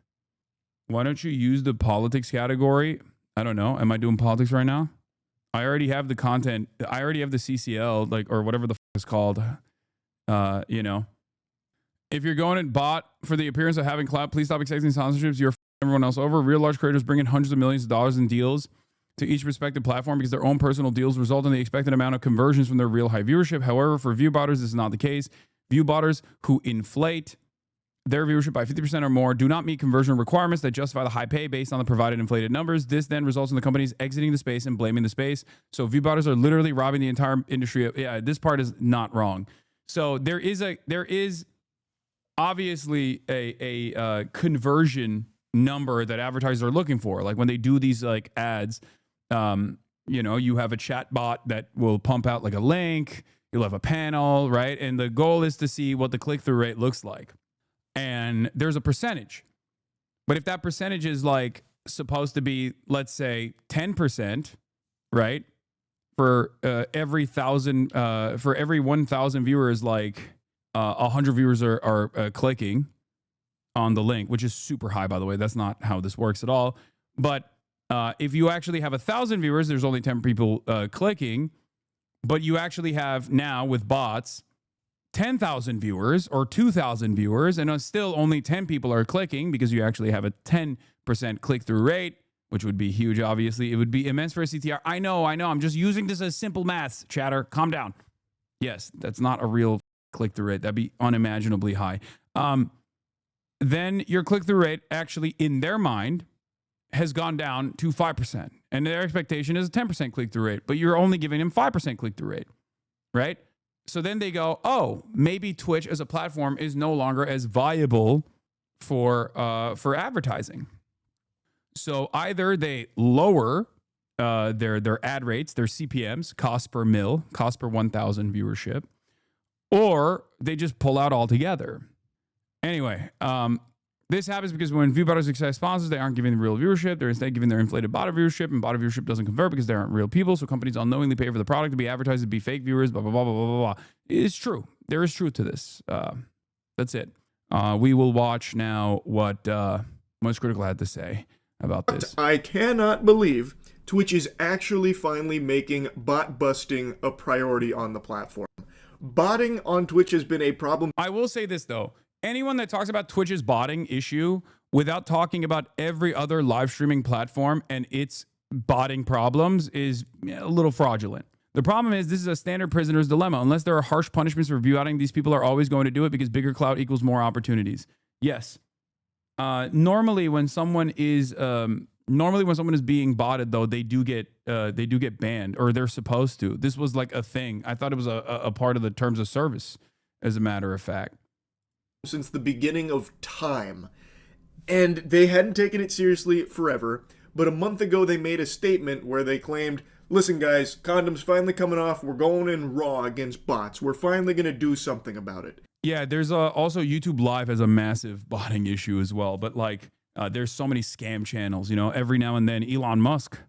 Why don't you use the politics category? I don't know. Am I doing politics right now? I already have the content. I already have the CCL, like, or whatever the fuck it's called. You know. If you're going at bot for the appearance of having clout, please stop accepting sponsorships. You're everyone else over. Real large creators bring in hundreds of millions of dollars in deals to each respective platform because their own personal deals result in the expected amount of conversions from their real high viewership. However, for view botters, this is not the case. View botters who inflate their viewership by 50% or more do not meet conversion requirements that justify the high pay based on the provided inflated numbers. This then results in the companies exiting the space and blaming the space. So ViewBotters are literally robbing the entire industry. Yeah, this part is not wrong. So there is obviously a conversion number that advertisers are looking for. Like when they do these like ads, you have a chat bot that will pump out like a link. You'll have a panel, right? And the goal is to see what the click-through rate looks like. And there's a percentage. But if that percentage is like supposed to be, let's say 10%, right? For every 1,000 viewers, like 100 viewers are clicking on the link, which is super high, by the way. That's not how this works at all. But if you actually have 1,000 viewers, there's only 10 people clicking. But you actually have now with bots 10,000 viewers or 2,000 viewers, and still only 10 people are clicking because you actually have a 10% click-through rate, which would be huge, obviously. It would be immense for a CTR. I know. I'm just using this as simple maths, chatter. Calm down. Yes, that's not a real click-through rate. That'd be unimaginably high. Then your click-through rate actually, in their mind, has gone down to 5%. And their expectation is a 10% click-through rate, but you're only giving them 5% click-through rate, right? So then they go, oh, maybe Twitch as a platform is no longer as viable for advertising. So either they lower their ad rates, their CPMs, cost per 1,000 viewership, or they just pull out altogether. Anyway, this happens because when ViewBotters accept sponsors, they aren't giving the real viewership. They're instead giving their inflated botted viewership, and botted viewership doesn't convert because they aren't real people. So companies unknowingly pay for the product to be advertised to be fake viewers, blah, blah, blah, blah, blah, blah. It's true. There is truth to this. That's it. We will watch now what Most Critical had to say about this. I cannot believe Twitch is actually finally making bot busting a priority on the platform. Botting on Twitch has been a problem. I will say this, though. Anyone that talks about Twitch's botting issue without talking about every other live streaming platform and its botting problems is a little fraudulent. The problem is this is a standard prisoner's dilemma. Unless there are harsh punishments for view outing, these people are always going to do it because bigger clout equals more opportunities. Yes. Normally when someone is being botted, though, they do get banned, or they're supposed to. This was like a thing. I thought it was a part of the terms of service, as a matter of fact. Since the beginning of time, and they hadn't taken it seriously forever, but a month ago they made a statement where they claimed, listen guys, condoms finally coming off, we're going in raw against bots, we're finally going to do something about it. Yeah, there's also YouTube Live has a massive botting issue as well, but like there's so many scam channels, every now and then Elon Musk,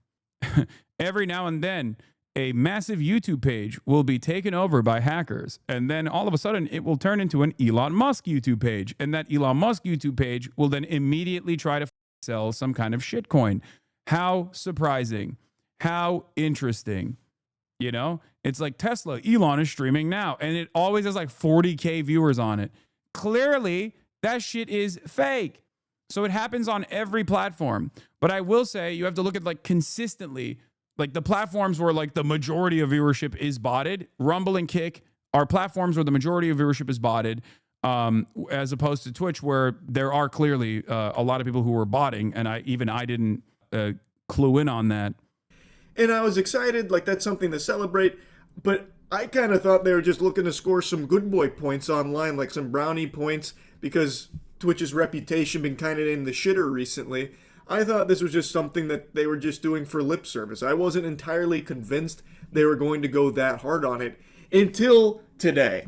every now and then a massive YouTube page will be taken over by hackers. And then all of a sudden it will turn into an Elon Musk YouTube page. And that Elon Musk YouTube page will then immediately try to sell some kind of shitcoin. How surprising. How interesting. It's like Tesla, Elon is streaming now. And it always has like 40K viewers on it. Clearly that shit is fake. So it happens on every platform. But I will say you have to look at like consistently. Like the platforms where like the majority of viewership is botted, Rumble and Kick are platforms where the majority of viewership is botted, as opposed to Twitch where there are clearly a lot of people who were botting, and I didn't clue in on that. And I was excited, like that's something to celebrate, but I kind of thought they were just looking to score some good boy points online, like some brownie points, because Twitch's reputation been kind of in the shitter recently. I thought this was just something that they were just doing for lip service. I wasn't entirely convinced they were going to go that hard on it until today.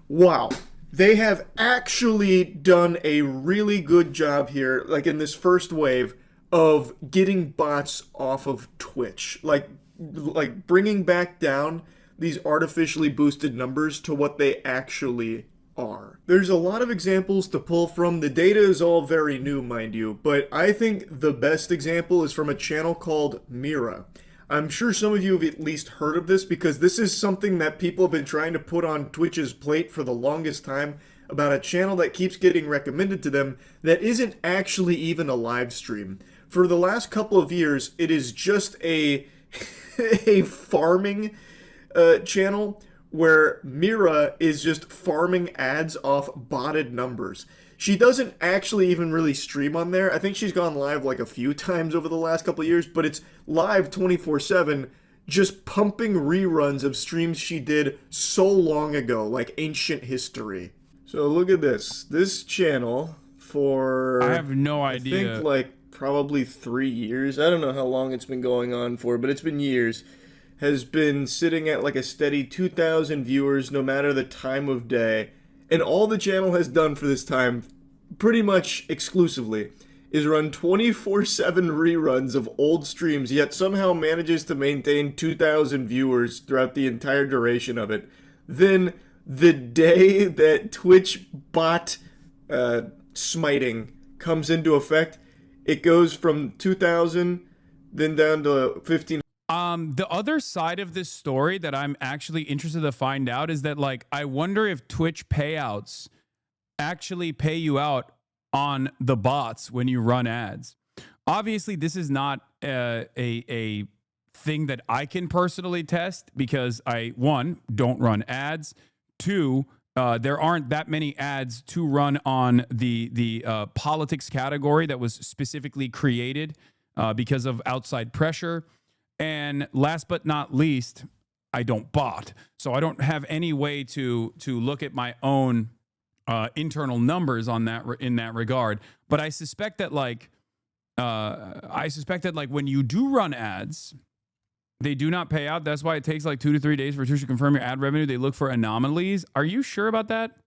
Wow. They have actually done a really good job here, like in this first wave, of getting bots off of Twitch. Like bringing back down these artificially boosted numbers to what they actually are. There's a lot of examples to pull from. The data is all very new, mind you, but I think the best example is from a channel called Mira. I'm sure some of you have at least heard of this because this is something that people have been trying to put on Twitch's plate for the longest time, about a channel that keeps getting recommended to them that isn't actually even a live stream. For the last couple of years, it is just a farming channel where Mira is just farming ads off botted numbers. She doesn't actually even really stream on there. I think she's gone live like a few times over the last couple of years, but it's live 24/7, just pumping reruns of streams she did so long ago, like ancient history. So look at this. This channel for... I have no idea. I think like probably 3 years. I don't know how long it's been going on for, but it's been years. Has been sitting at like a steady 2,000 viewers no matter the time of day. And all the channel has done for this time, pretty much exclusively, is run 24/7 reruns of old streams, yet somehow manages to maintain 2,000 viewers throughout the entire duration of it. Then, the day that Twitch bot smiting comes into effect, it goes from 2,000, then down to 1,500. The other side of this story that I'm actually interested to find out is that, like, I wonder if Twitch payouts actually pay you out on the bots when you run ads. Obviously, this is not a thing that I can personally test because I, one, don't run ads. Two, there aren't that many ads to run on the politics category that was specifically created because of outside pressure. And last but not least, I don't bot. So I don't have any way to look at my own internal numbers on that in that regard. But I suspect that like when you do run ads, they do not pay out. That's why it takes like 2 to 3 days for Twitch to confirm your ad revenue. They look for anomalies. Are you sure about that?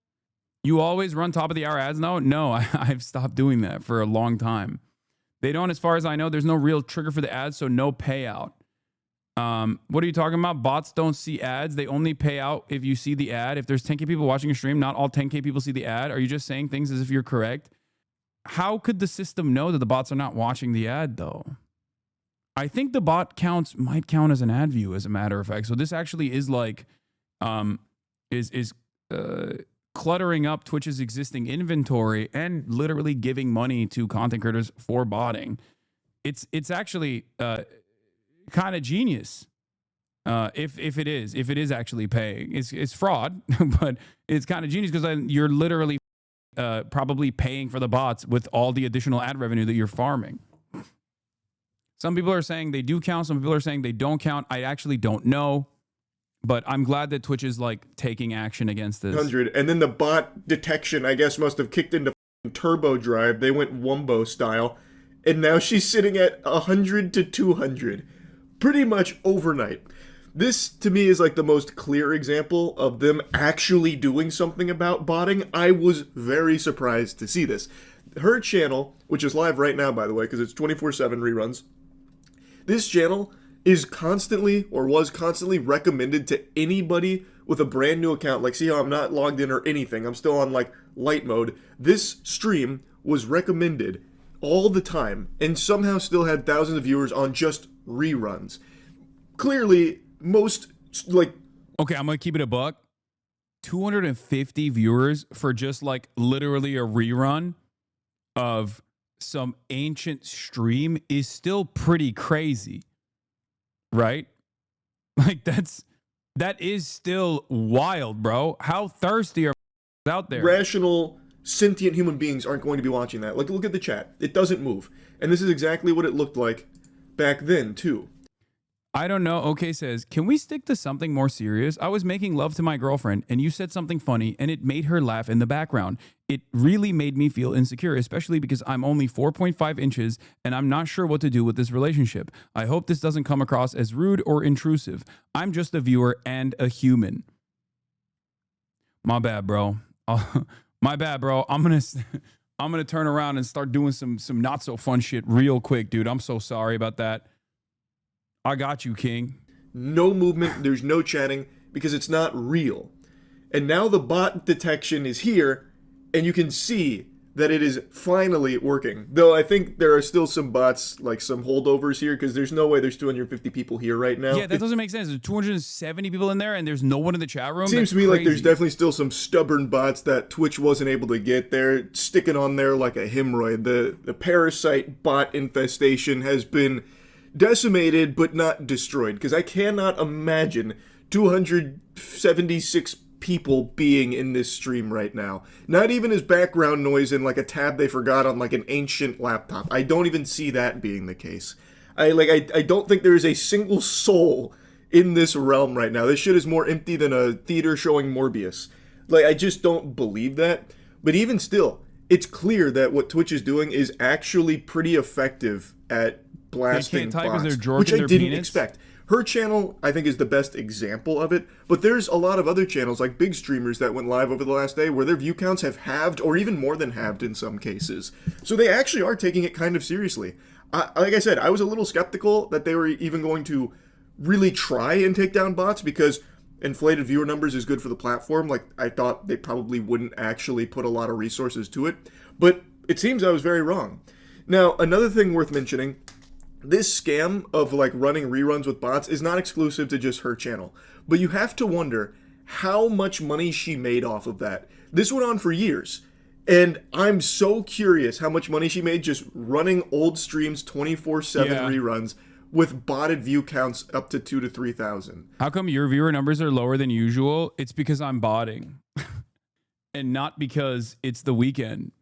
You always run top of the hour ads now? No, I've stopped doing that for a long time. They don't, as far as I know, there's no real trigger for the ads, so no payout. What are you talking about? Bots don't see ads. They only pay out if you see the ad. If there's 10K people watching your stream, not all 10K people see the ad. Are you just saying things as if you're correct? How could the system know that the bots are not watching the ad, though? I think the bot counts might count as an ad view, as a matter of fact. So this actually is like, cluttering up Twitch's existing inventory and literally giving money to content creators for botting. It's actually kind of genius. If it is actually paying, it's fraud, but it's kind of genius because you're literally probably paying for the bots with all the additional ad revenue that you're farming. Some people are saying they do count. Some people are saying they don't count. I actually don't know. But I'm glad that Twitch is like taking action against this. 100, and then the bot detection, I guess, must have kicked into turbo drive. They went Wumbo style, and now she's sitting at 100 to 200, pretty much overnight. This, to me, is like the most clear example of them actually doing something about botting. I was very surprised to see this. Her channel, which is live right now, by the way, because it's 24/7 reruns, this channel is constantly, or was constantly, recommended to anybody with a brand new account. Like, see how I'm not logged in or anything. I'm still on, like, light mode. This stream was recommended all the time and somehow still had thousands of viewers on just reruns. Clearly, most, like... Okay, I'm going to keep it a buck. 250 viewers for just, like, literally a rerun of some ancient stream is still pretty crazy. Right? Like that is still wild, bro. How thirsty are out there? Rational, sentient human beings aren't going to be watching that. Like, look at the chat. It doesn't move. And this is exactly what it looked like back then, too. I don't know. Okay says, can we stick to something more serious? I was making love to my girlfriend and you said something funny and it made her laugh in the background. It really made me feel insecure, especially because I'm only 4.5 inches and I'm not sure what to do with this relationship. I hope this doesn't come across as rude or intrusive. I'm just a viewer and a human. My bad, bro. My bad, bro. I'm gonna turn around and start doing some not so fun shit real quick, dude. I'm so sorry about that. I got you, King. No movement, there's no chatting, because it's not real. And now the bot detection is here, and you can see that it is finally working. Though I think there are still some bots, like some holdovers here, because there's no way there's 250 people here right now. Yeah, that doesn't make sense. There's 270 people in there, and there's no one in the chat room. Seems to me like there's definitely still some stubborn bots that Twitch wasn't able to get there, sticking on there like a hemorrhoid. The parasite bot infestation has been decimated but not destroyed, because I cannot imagine 276 people being in this stream right now. Not even as background noise in like a tab they forgot on like an ancient laptop. I don't even see that being the case. I don't think there is a single soul in this realm right now. This shit is more empty than a theater showing Morbius. Like, I just don't believe that. But even still, it's clear that what Twitch is doing is actually pretty effective at blasting bots, which I didn't expect. Her channel, I think, is the best example of it, but there's a lot of other channels, like big streamers that went live over the last day, where their view counts have halved, or even more than halved in some cases. So they actually are taking it kind of seriously. Like I said, I was a little skeptical that they were even going to really try and take down bots, because inflated viewer numbers is good for the platform. Like, I thought they probably wouldn't actually put a lot of resources to it, but it seems I was very wrong. Now, another thing worth mentioning, this scam of like running reruns with bots is not exclusive to just her channel, but you have to wonder how much money she made off of that. This went on for years, and I'm so curious how much money she made just running old streams 24/7 reruns with botted view counts up to 2,000 to 3,000. How come your viewer numbers are lower than usual? It's because I'm botting and not because it's the weekend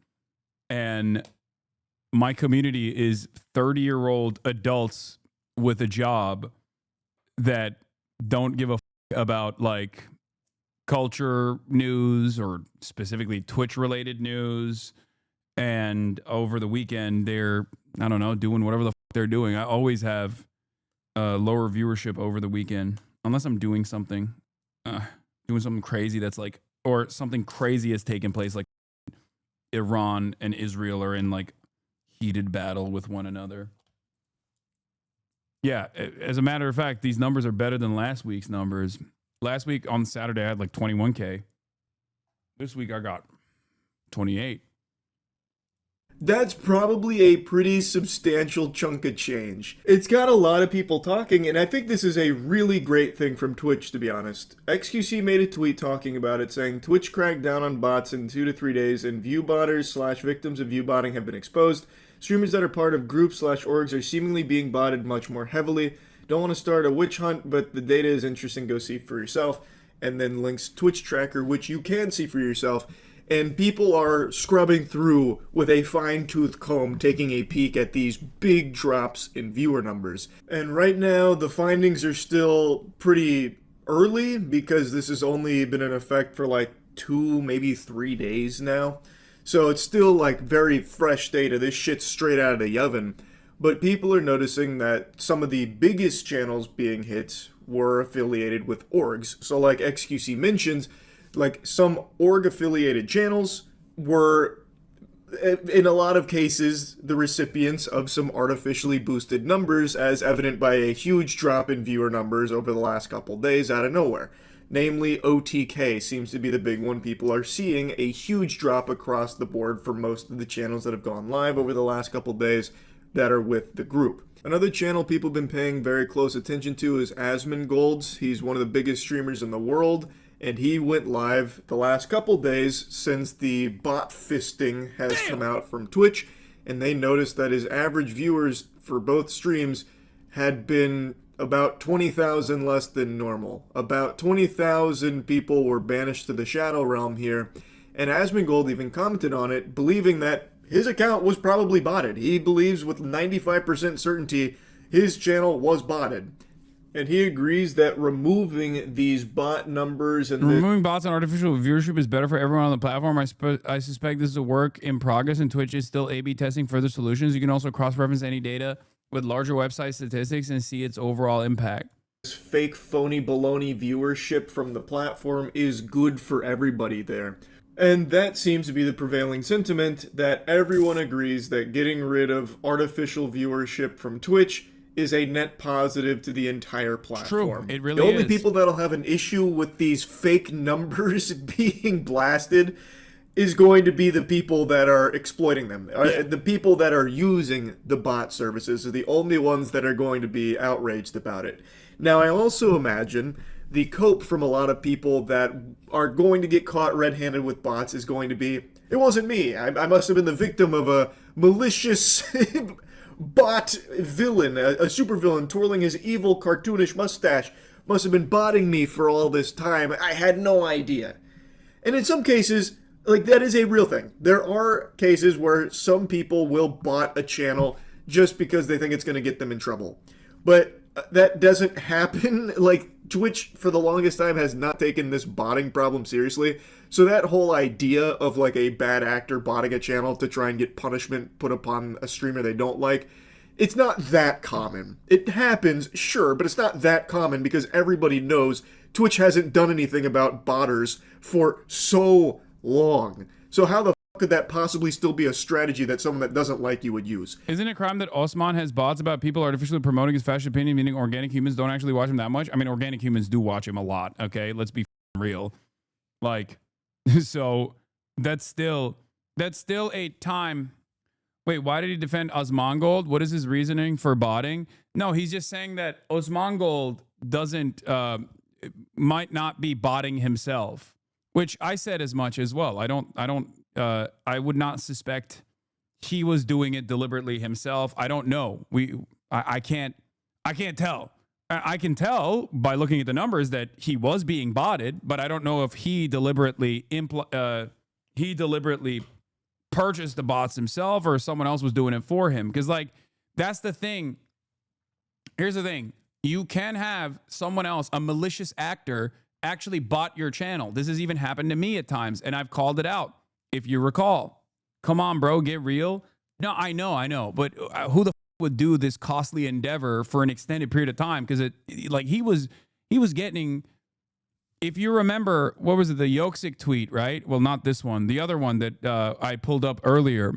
and my community is 30-year-old adults with a job that don't give a about like culture news or specifically Twitch related news. And over the weekend, they're, I don't know, doing whatever the they're doing. I always have lower viewership over the weekend, unless I'm doing something crazy that's like, or something crazy has taken place, like Iran and Israel are in like heated battle with one another. Yeah, as a matter of fact, these numbers are better than last week's numbers. Last week on Saturday, I had like 21K. This week I got 28. That's probably a pretty substantial chunk of change. It's got a lot of people talking, and I think this is a really great thing from Twitch, to be honest. XQC made a tweet talking about it, saying Twitch cracked down on bots in 2 to 3 days, and viewbotters / victims of viewbotting have been exposed. Streamers that are part of groups / orgs are seemingly being botted much more heavily. Don't want to start a witch hunt, but the data is interesting. Go see for yourself. And then links Twitch tracker, which you can see for yourself. And people are scrubbing through with a fine-tooth comb, taking a peek at these big drops in viewer numbers. And right now, the findings are still pretty early, because this has only been in effect for like 2, maybe 3 days now. So it's still like very fresh data. This shit's straight out of the oven. But people are noticing that some of the biggest channels being hit were affiliated with orgs. So like XQC mentions, like some org-affiliated channels were, in a lot of cases, the recipients of some artificially boosted numbers, as evident by a huge drop in viewer numbers over the last couple days out of nowhere. Namely, OTK seems to be the big one. People are seeing a huge drop across the board for most of the channels that have gone live over the last couple days that are with the group. Another channel people have been paying very close attention to is Asmongold's. He's one of the biggest streamers in the world, and he went live the last couple days since the bot fisting has come out from Twitch, and they noticed that his average viewers for both streams had been about 20,000 less than normal. About 20,000 people were banished to the Shadow Realm here, and Asmongold even commented on it, believing that his account was probably botted. He believes with 95% certainty his channel was botted. And he agrees that removing these bot numbers and removing bots and artificial viewership is better for everyone on the platform. I suspect this is a work in progress, and Twitch is still A/B testing further solutions. You can also cross-reference any data with larger website statistics and see its overall impact. This fake, phony, baloney viewership from the platform is good for everybody there. And that seems to be the prevailing sentiment, that everyone agrees that getting rid of artificial viewership from Twitch is a net positive to the entire platform. True, it really is. The only is. people that'll have an issue with these fake numbers being blasted is going to be the people that are exploiting them. The people that are using the bot services are the only ones that are going to be outraged about it. Now, I also imagine the cope from a lot of people that are going to get caught red-handed with bots is going to be, it wasn't me. I must have been the victim of a malicious bot villain, a supervillain twirling his evil cartoonish mustache, must have been botting me for all this time. I had no idea. And in some cases, like, that is a real thing. There are cases where some people will bot a channel just because they think it's going to get them in trouble. But that doesn't happen. Like, Twitch, for the longest time, has not taken this botting problem seriously. So that whole idea of, like, a bad actor botting a channel to try and get punishment put upon a streamer they don't like, it's not that common. It happens, sure, but it's not that common because everybody knows Twitch hasn't done anything about botters for so long. So how the fuck could that possibly still be a strategy that someone that doesn't like you would use? Isn't it a crime that Osman has bots about people artificially promoting his fashion opinion, meaning organic humans don't actually watch him that much? I mean, organic humans do watch him a lot, okay? Let's be real. Like, so that's still a time. Wait, why did he defend Osmongold? What is his reasoning for botting? No, he's just saying that Osmongold doesn't, might not be botting himself, which I said as much as well. I would not suspect he was doing it deliberately himself. I don't know. I can't tell. I can tell by looking at the numbers that he was being botted, but I don't know if he deliberately purchased the bots himself or someone else was doing it for him. Because, like, that's the thing. Here's the thing. You can have someone else, a malicious actor, actually bot your channel. This has even happened to me at times, and I've called it out, if you recall. Come on, bro, get real. No, I know. But who the would do this costly endeavor for an extended period of time? Because he was getting... If you remember, what was it, the Yoksik tweet, right? Well, not this one. The other one that I pulled up earlier.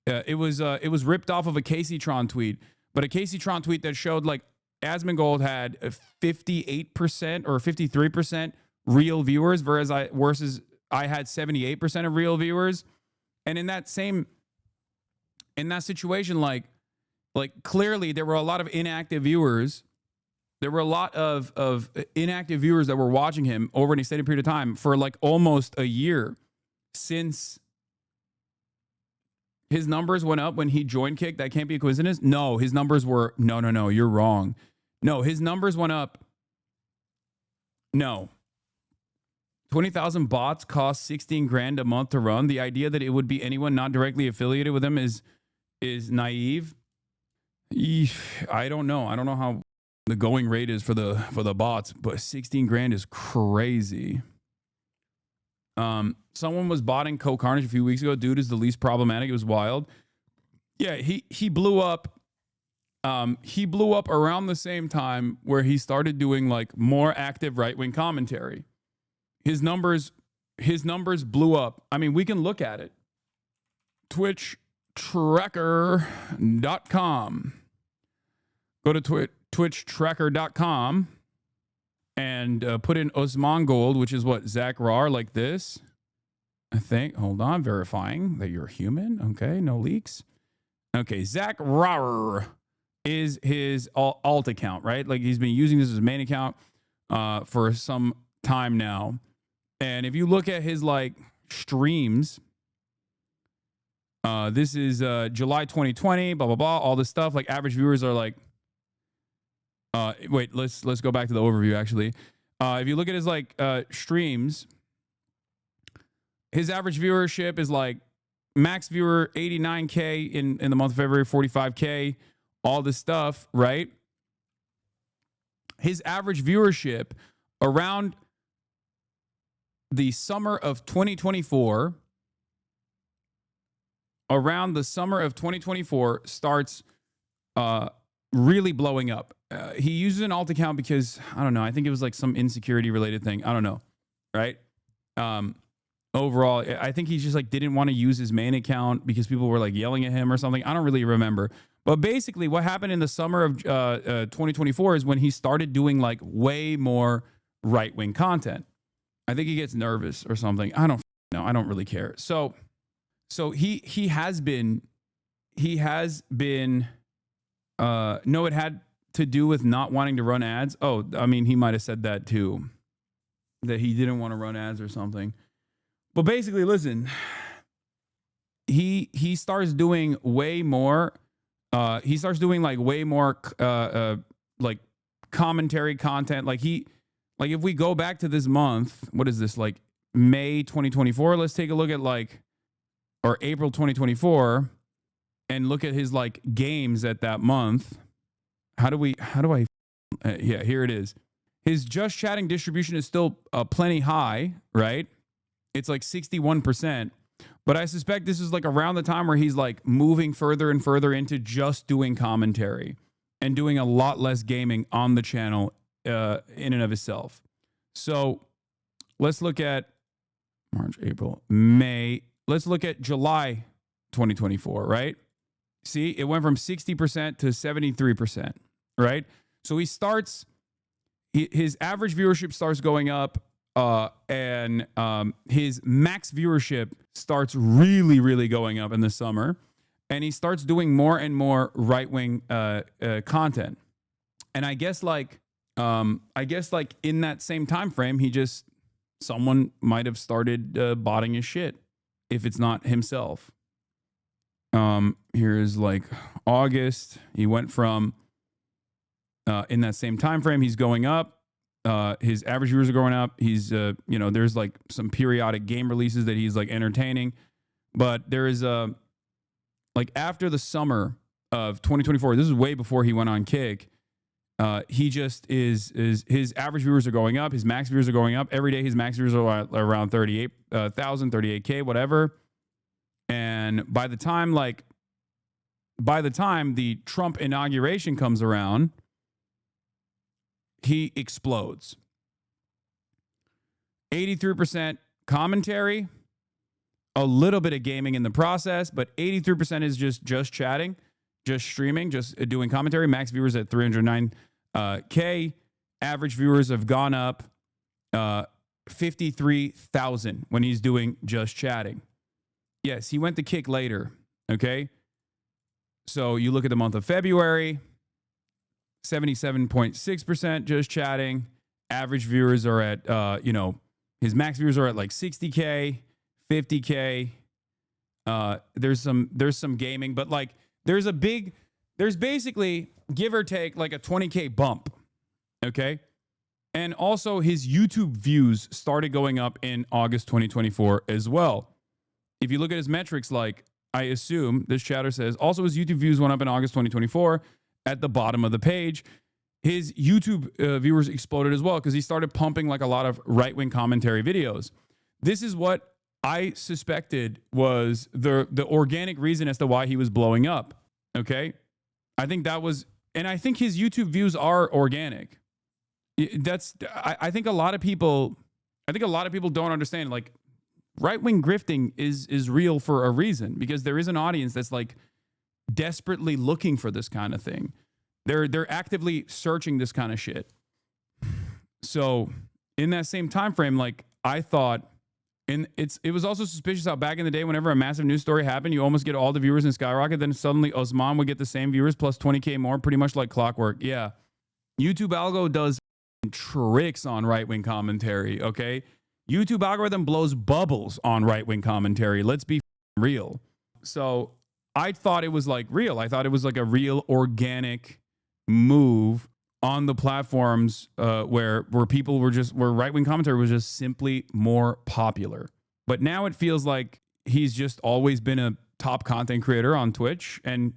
It was ripped off of a Caseytron tweet, but a Caseytron tweet that showed, like, Asmongold had a 58% or 53% real viewers, versus I had 78% of real viewers. And in that situation, like clearly there were a lot of inactive viewers. There were a lot of inactive viewers that were watching him over an extended period of time for, like, almost a year since his numbers went up when he joined Kick. That can't be a coincidence. No, his numbers were, no, you're wrong. No, his numbers went up. No. 20,000 bots cost 16 grand a month to run. The idea that it would be anyone not directly affiliated with them is naive. I don't know. I don't know how the going rate is for the bots, but 16 grand is crazy. Someone was botting Co Carnage a few weeks ago. Dude is the least problematic. It was wild. Yeah, he blew up. He blew up around the same time where he started doing, like, more active right-wing commentary. His numbers blew up. I mean, we can look at it. TwitchTracker.com. Go to TwitchTracker.com and put in Osmongold, which is what, Zach Rar, like this. I think. Hold on, verifying that you're human. Okay, no leaks. Okay, Zach Rar is his alt account, right? Like, he's been using this as his main account for some time now. And if you look at his, like, streams, this is July 2020, blah, blah, blah, all this stuff. Like, average viewers are like, wait, let's go back to the overview, actually. If you look at his, like, streams, his average viewership is, like, max viewer 89K in the month of February, 45K, all this stuff, right? His average viewership around the summer of 2024, starts really blowing up. He uses an alt account because, I don't know, I think it was like some insecurity related thing. I don't know, right? Overall, I think he just, like, didn't want to use his main account because people were, like, yelling at him or something. I don't really remember. But basically what happened in the summer of 2024 is when he started doing, like, way more right-wing content. I think he gets nervous or something. I don't know. I don't really care. So he has been, no, it had to do with not wanting to run ads. Oh, I mean, he might have said that too, that he didn't want to run ads or something. But basically, listen, he starts doing way more. He starts doing, like, way more like commentary content. Like if we go back to this month, what is this, like May 2024? Let's take a look at or April 2024 and look at his like games at that month. Yeah, here it is. His just chatting distribution is still plenty high, right? It's like 61%. But I suspect this is like around the time where he's like moving further and further into just doing commentary and doing a lot less gaming on the channel in and of itself. So let's look at March, April, May. Let's look at July 2024, right? See, it went from 60% to 73%, right? So his average viewership starts going up, and his max viewership starts really, really going up in the summer, and he starts doing more and more right-wing content. And I guess like in that same time frame, someone might have started botting his shit if it's not himself. Here is like August. He went from in that same time frame, he's going up. His average viewers are going up. He's there's like some periodic game releases that he's like entertaining, but there is like after the summer of 2024, this is way before he went on Kick. He just is his average viewers are going up. His max viewers are going up every day. His max viewers are around 38,000, 38K, whatever. And by the time the Trump inauguration comes around, he explodes. 83% commentary, a little bit of gaming in the process, but 83% is just chatting, just streaming, just doing commentary. Max viewers at 309K. Average viewers have gone up 53,000 when he's doing just chatting. Yes, he went to Kick later, okay? So you look at the month of February, 77.6% just chatting. Average viewers are at, his max viewers are at like 60K, 50K. There's some gaming, but like there's basically, give or take, like a 20K bump, okay? And also his YouTube views started going up in August 2024 as well. If you look at his metrics, like I assume this chatter says, also his YouTube views went up in August 2024. At the bottom of the page, his YouTube viewers exploded as well because he started pumping like a lot of right-wing commentary videos. This is what I suspected was the organic reason as to why he was blowing up. Okay, I think that was, and I think his YouTube views are organic. I think a lot of people don't understand, like, right-wing grifting is real for a reason, because there is an audience that's like desperately looking for this kind of thing. They're actively searching this kind of shit. So in that same time frame, like I thought, and it was also suspicious how back in the day, whenever a massive news story happened, you almost get all the viewers and skyrocket. Then suddenly Osman would get the same viewers plus 20K more, pretty much like clockwork. Yeah. YouTube algo does tricks on right-wing commentary, okay? YouTube algorithm blows bubbles on right-wing commentary. Let's be real. So I thought it was like real. I thought it was like a real organic move on the platforms where people were where right-wing commentary was just simply more popular. But now it feels like he's just always been a top content creator on Twitch. And,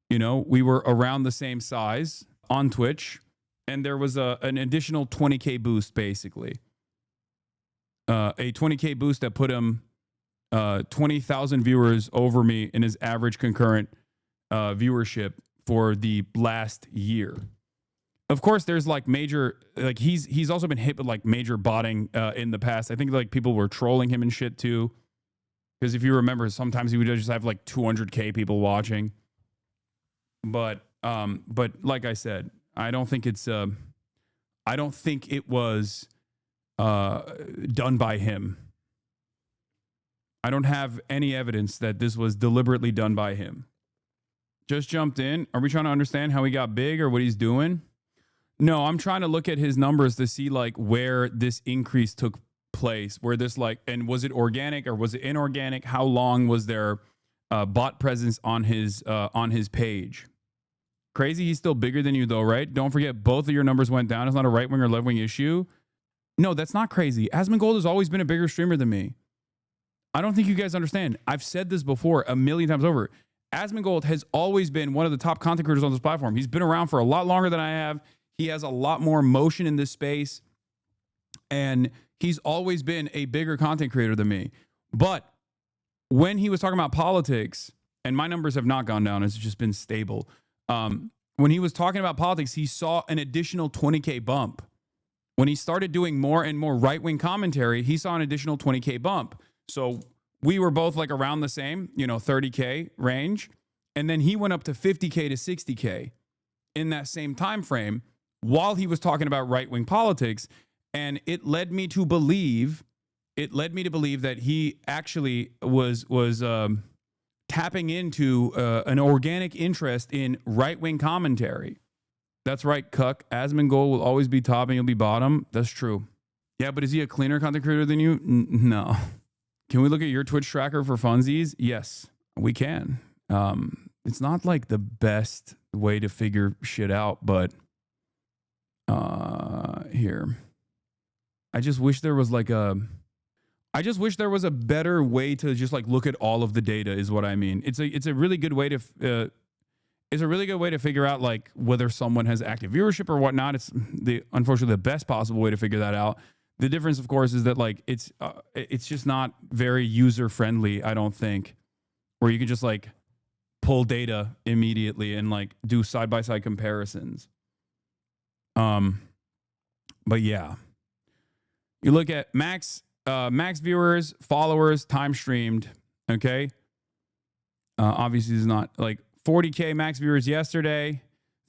we were around the same size on Twitch. And there was an additional 20K boost, basically. A 20K boost that put him 20,000 viewers over me in his average concurrent viewership for the last year. Of course, there's like major, like he's also been hit with like major botting in the past. I think like people were trolling him and shit too. Because if you remember, sometimes he would just have like 200K people watching. But like I said, I don't think it was done by him. I don't have any evidence that this was deliberately done by him. Just jumped in. Are we trying to understand how he got big or what he's doing? No, I'm trying to look at his numbers to see like where this increase took place, where this like, and was it organic or was it inorganic? How long was there bot presence on his page? Crazy, he's still bigger than you though, right? Don't forget, both of your numbers went down. It's not a right wing or left wing issue. No, that's not crazy. Asmongold has always been a bigger streamer than me. I don't think you guys understand. I've said this before a million times over. Asmongold has always been one of the top content creators on this platform. He's been around for a lot longer than I have. He has a lot more motion in this space. And he's always been a bigger content creator than me. But when he was talking about politics, and my numbers have not gone down, it's just been stable. When he was talking about politics, he saw an additional 20K bump. When he started doing more and more right-wing commentary, he saw an additional 20K bump. So we were both like around the same, 30K range. And then he went up to 50K to 60K in that same time frame while he was talking about right-wing politics. And it led me to believe that he actually was tapping into an organic interest in right-wing commentary. That's right, Cuck. Asmongold will always be top and you'll be bottom. That's true. Yeah, but is he a cleaner content creator than you? No. Can we look at your Twitch tracker for funsies? Yes, we can. It's not like the best way to figure shit out, but here. I just wish there was a better way to just like look at all of the data is what I mean. It's a really good way to figure out like whether someone has active viewership or whatnot. It's unfortunately the best possible way to figure that out. The difference, of course, is that like it's just not very user friendly, I don't think, where you can just like pull data immediately and like do side by side comparisons. But yeah, you look at max viewers, followers, time streamed. Okay, obviously it's not like 40K max viewers yesterday,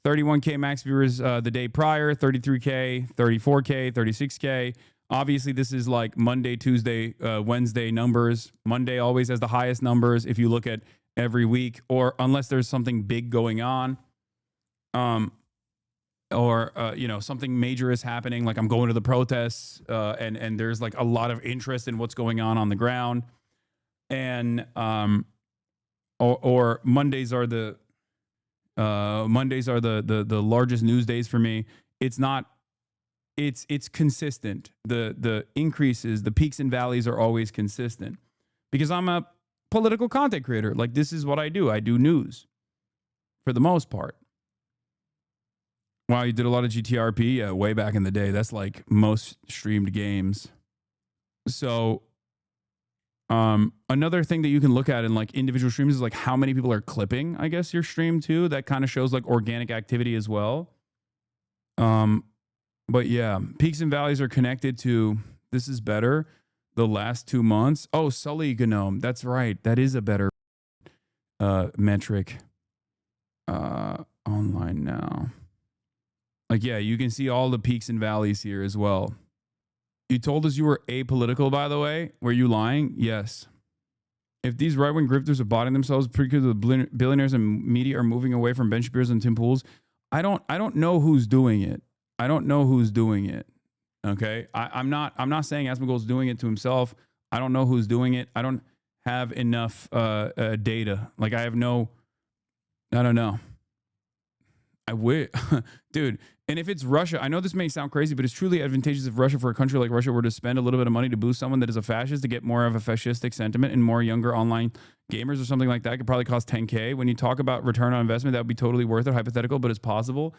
31K max viewers the day prior, 33K, 34K, 36K. Obviously, this is like Monday, Tuesday, Wednesday numbers. Monday always has the highest numbers if you look at every week, or unless there's something big going on, or something major is happening, like I'm going to the protests, and there's like a lot of interest in what's going on the ground, and or Mondays are the largest news days for me. It's consistent. The increases, the peaks and valleys are always consistent because I'm a political content creator. Like, this is what I do. I do news for the most part. Wow, you did a lot of GTRP? Yeah, way back in the day. That's like most streamed games. So another thing that you can look at in like individual streams is like how many people are clipping, I guess, your stream too. That kind of shows like organic activity as well. But yeah, peaks and valleys are connected to, this is better, the last 2 months. Oh, Sully Gnome. That's right. That is a better metric. Online now. Like, yeah, you can see all the peaks and valleys here as well. You told us you were apolitical, by the way. Were you lying? Yes. If these right-wing grifters are botting themselves, because the billionaires and media are moving away from Ben Shapiro's and Tim Pool's, I don't know who's doing it. I don't know who's doing it. Okay, I'm not saying Asmongold's doing it to himself. I don't know who's doing it. I don't have enough data. Like, I don't know. I wish, dude. And if it's Russia, I know this may sound crazy, but it's truly advantageous if Russia, for a country like Russia, were to spend a little bit of money to boost someone that is a fascist to get more of a fascistic sentiment and more younger online gamers or something like that. It could probably cost 10K. When you talk about return on investment, that would be totally worth it. Hypothetical, but it's possible.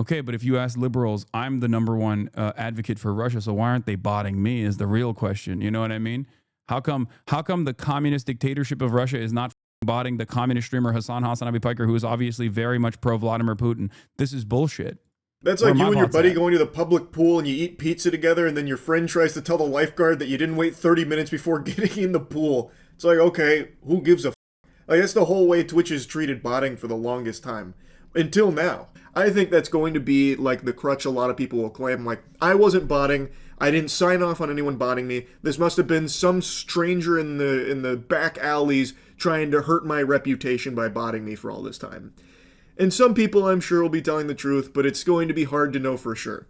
Okay, but if you ask liberals, I'm the number one advocate for Russia, so why aren't they botting me is the real question. You know what I mean? How come the communist dictatorship of Russia is not botting the communist streamer Hasanabi Piker, who is obviously very much pro-Vladimir Putin? This is bullshit. That's like you and your buddy going to the public pool and you eat pizza together, and then your friend tries to tell the lifeguard that you didn't wait 30 minutes before getting in the pool. It's like, okay, who gives a f***? Like, that's the whole way Twitch has treated botting for the longest time. Until now. I think that's going to be like the crutch a lot of people will claim. Like, I wasn't botting. I didn't sign off on anyone botting me. This must have been some stranger in the back alleys trying to hurt my reputation by botting me for all this time. And some people, I'm sure, will be telling the truth, but it's going to be hard to know for sure.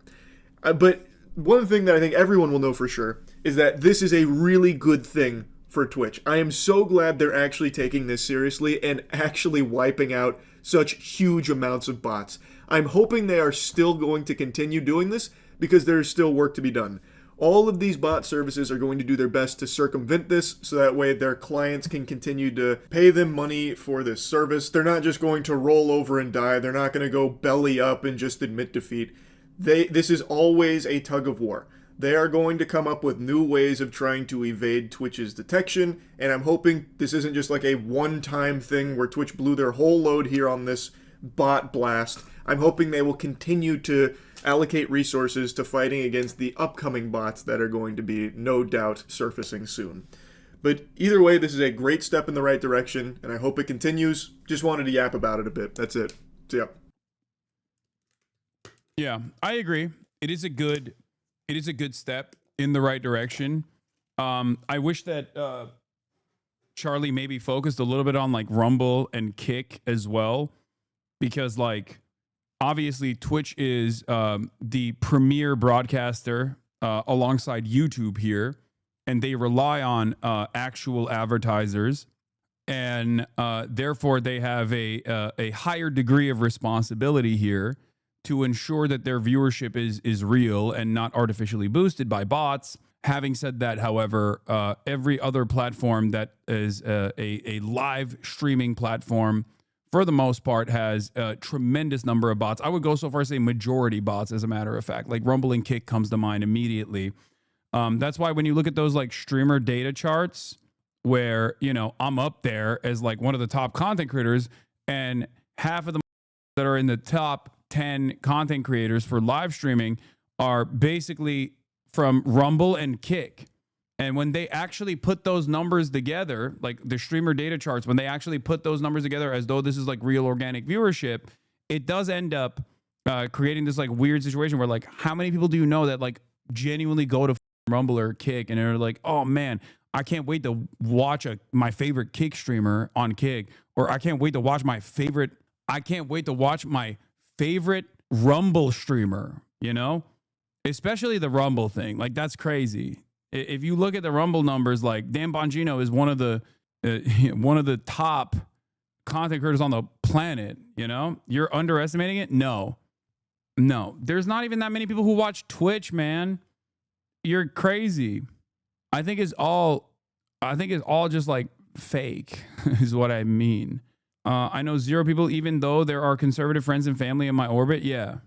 But one thing that I think everyone will know for sure is that this is a really good thing for Twitch. I am so glad they're actually taking this seriously and actually wiping out such huge amounts of bots. I'm hoping they are still going to continue doing this because there's still work to be done. All of these bot services are going to do their best to circumvent this so that way their clients can continue to pay them money for this service. They're not just going to roll over and die. They're not going to go belly up and just admit defeat. This is always a tug of war. They are going to come up with new ways of trying to evade Twitch's detection, and I'm hoping this isn't just like a one-time thing where Twitch blew their whole load here on this bot blast. I'm hoping they will continue to allocate resources to fighting against the upcoming bots that are going to be, no doubt, surfacing soon. But either way, this is a great step in the right direction, and I hope it continues. Just wanted to yap about it a bit. That's it. So, yeah. Yeah, I agree. It is a good step in the right direction. I wish that Charlie maybe focused a little bit on like Rumble and Kick as well, because like obviously Twitch is the premier broadcaster alongside YouTube here, and they rely on actual advertisers, and therefore they have a higher degree of responsibility here to ensure that their viewership is real and not artificially boosted by bots. Having said that, however, every other platform that is a live streaming platform, for the most part, has a tremendous number of bots. I would go so far as to say majority bots, as a matter of fact. Like Rumble and Kick comes to mind immediately. That's why when you look at those like streamer data charts, where, you know, I'm up there as like one of the top content creators, and half of the that are in the top 10 content creators for live streaming are basically from Rumble and Kick. And when they actually put those numbers together, like the streamer data charts, when they actually put those numbers together as though this is like real organic viewership, it does end up creating this like weird situation where like, how many people do you know that like genuinely go to Rumble or Kick and are like, oh man, I can't wait to watch my favorite Kick streamer on Kick, or I can't wait to watch my favorite Rumble streamer, you know, especially the Rumble thing. Like, that's crazy. If you look at the Rumble numbers, like Dan Bongino is one of the top content creators on the planet. You know, you're underestimating it. No, there's not even that many people who watch Twitch, man. You're crazy. I think it's all just like fake is what I mean. I know 0 people, even though there are conservative friends and family in my orbit. Yeah.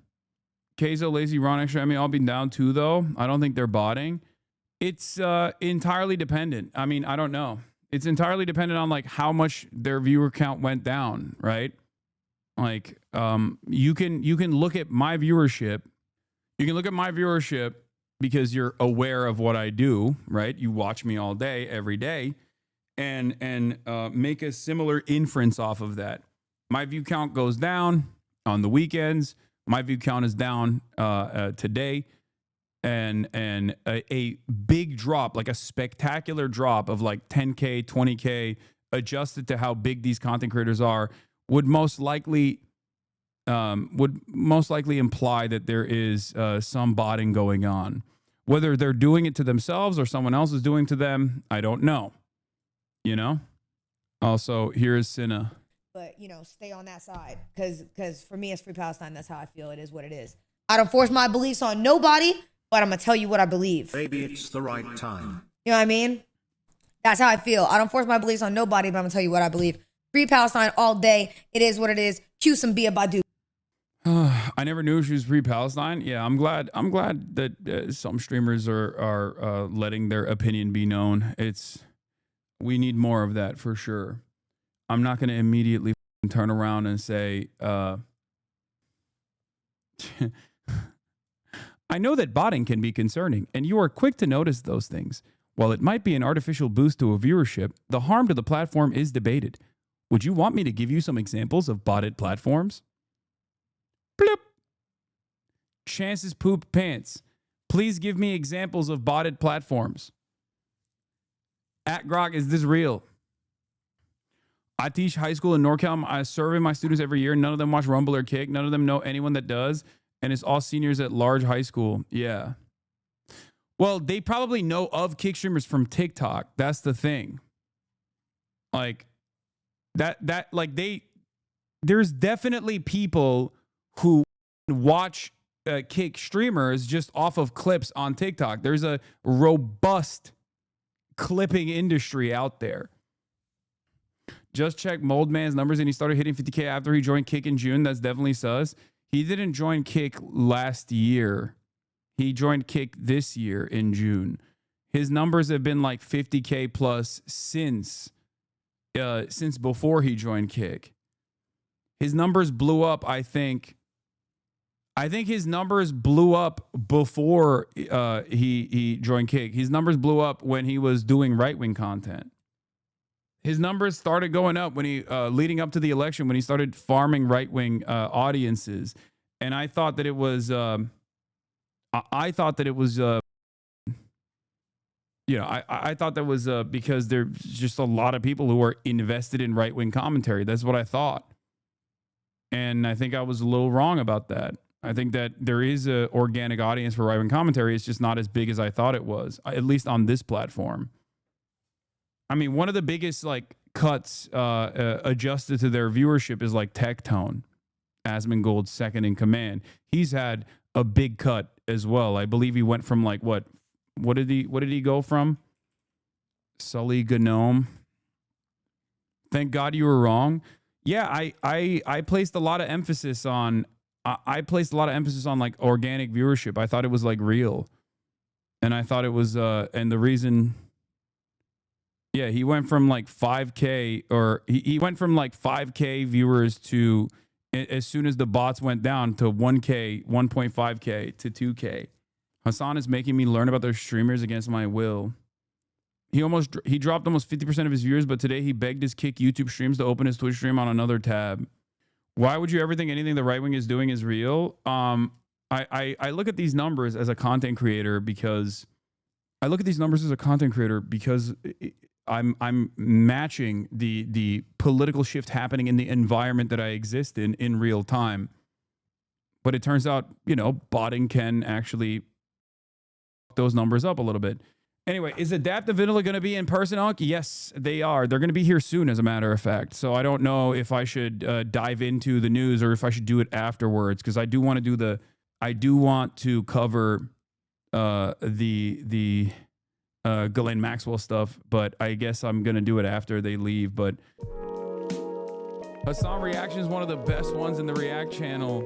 Keizo, Lazy, Ron, Extra, I mean, I'll be down too, though. I don't think they're botting. It's entirely dependent. I mean, I don't know. It's entirely dependent on like how much their viewer count went down, right? Like, you can look at my viewership. You can look at my viewership because you're aware of what I do, right? You watch me all day, every day. And make a similar inference off of that. My view count goes down on the weekends. My view count is down today, and a big drop, like a spectacular drop of like 10K, 20K, adjusted to how big these content creators are, would most likely imply that there is some botting going on. Whether they're doing it to themselves or someone else is doing to them, I don't know. You know? Also, here is Cinna. But, you know, stay on that side. Because for me, it's Free Palestine. That's how I feel. It is what it is. I don't force my beliefs on nobody, but I'm going to tell you what I believe. Maybe it's the right time. You know what I mean? That's how I feel. I don't force my beliefs on nobody, but I'm going to tell you what I believe. Free Palestine all day. It is what it is. Cue some Bia Badu. I never knew she was Free Palestine. Yeah, I'm glad that some streamers are letting their opinion be known. We need more of that for sure. I'm not going to immediately turn around and say, I know that botting can be concerning, and you are quick to notice those things. While it might be an artificial boost to a viewership, the harm to the platform is debated. Would you want me to give you some examples of botted platforms? Bloop. Chances pooped pants. Please give me examples of botted platforms. At Grok, is this real? I teach high school in NorCal. I survey my students every year. None of them watch Rumble or Kick. None of them know anyone that does. And it's all seniors at large high school. Yeah. Well, they probably know of kick streamers from TikTok. That's the thing. Like there's definitely people who watch kick streamers just off of clips on TikTok. There's a robust clipping industry out there. Just check Moldman's numbers and he started hitting 50K after he joined Kick in June. That's definitely sus. He didn't join Kick last year. He joined Kick this year in June. His numbers have been like 50K plus since before he joined Kick. His numbers blew up, I think his numbers blew up before he joined Kick. His numbers blew up when he was doing right-wing content. His numbers started going up when he leading up to the election, when he started farming right-wing audiences. And I thought that it was I thought that was because there's just a lot of people who are invested in right-wing commentary. That's what I thought. And I think I was a little wrong about that. I think that there is an organic audience for right-wing commentary. It's just not as big as I thought it was, at least on this platform. I mean, one of the biggest like cuts adjusted to their viewership is like Tectone, Asmongold's second in command. He's had a big cut as well. I believe he went from like what did he go from? Sully Gnome. Thank God you were wrong. Yeah, I placed a lot of emphasis on like organic viewership. I thought it was like real. And I thought it was and the reason he went from like 5K or he went from like 5K viewers to, as soon as the bots went down, to 1K, 1.5K to 2K. Hasan is making me learn about their streamers against my will. He dropped almost 50% of his viewers, but today he begged his Kick YouTube streams to open his Twitch stream on another tab. Why would you ever think anything the right wing is doing is real? I look at these numbers as a content creator because I'm matching the political shift happening in the environment that I exist in real time. But it turns out, botting can actually those numbers up a little bit. Anyway, is Adaptive Vanilla going to be in person, Unc? Yes, they are. They're going to be here soon, as a matter of fact. So I don't know if I should dive into the news or if I should do it afterwards, because I do want to cover the Ghislaine Maxwell stuff, but I guess I'm going to do it after they leave. But Hasan Reactions is one of the best ones in the React channel.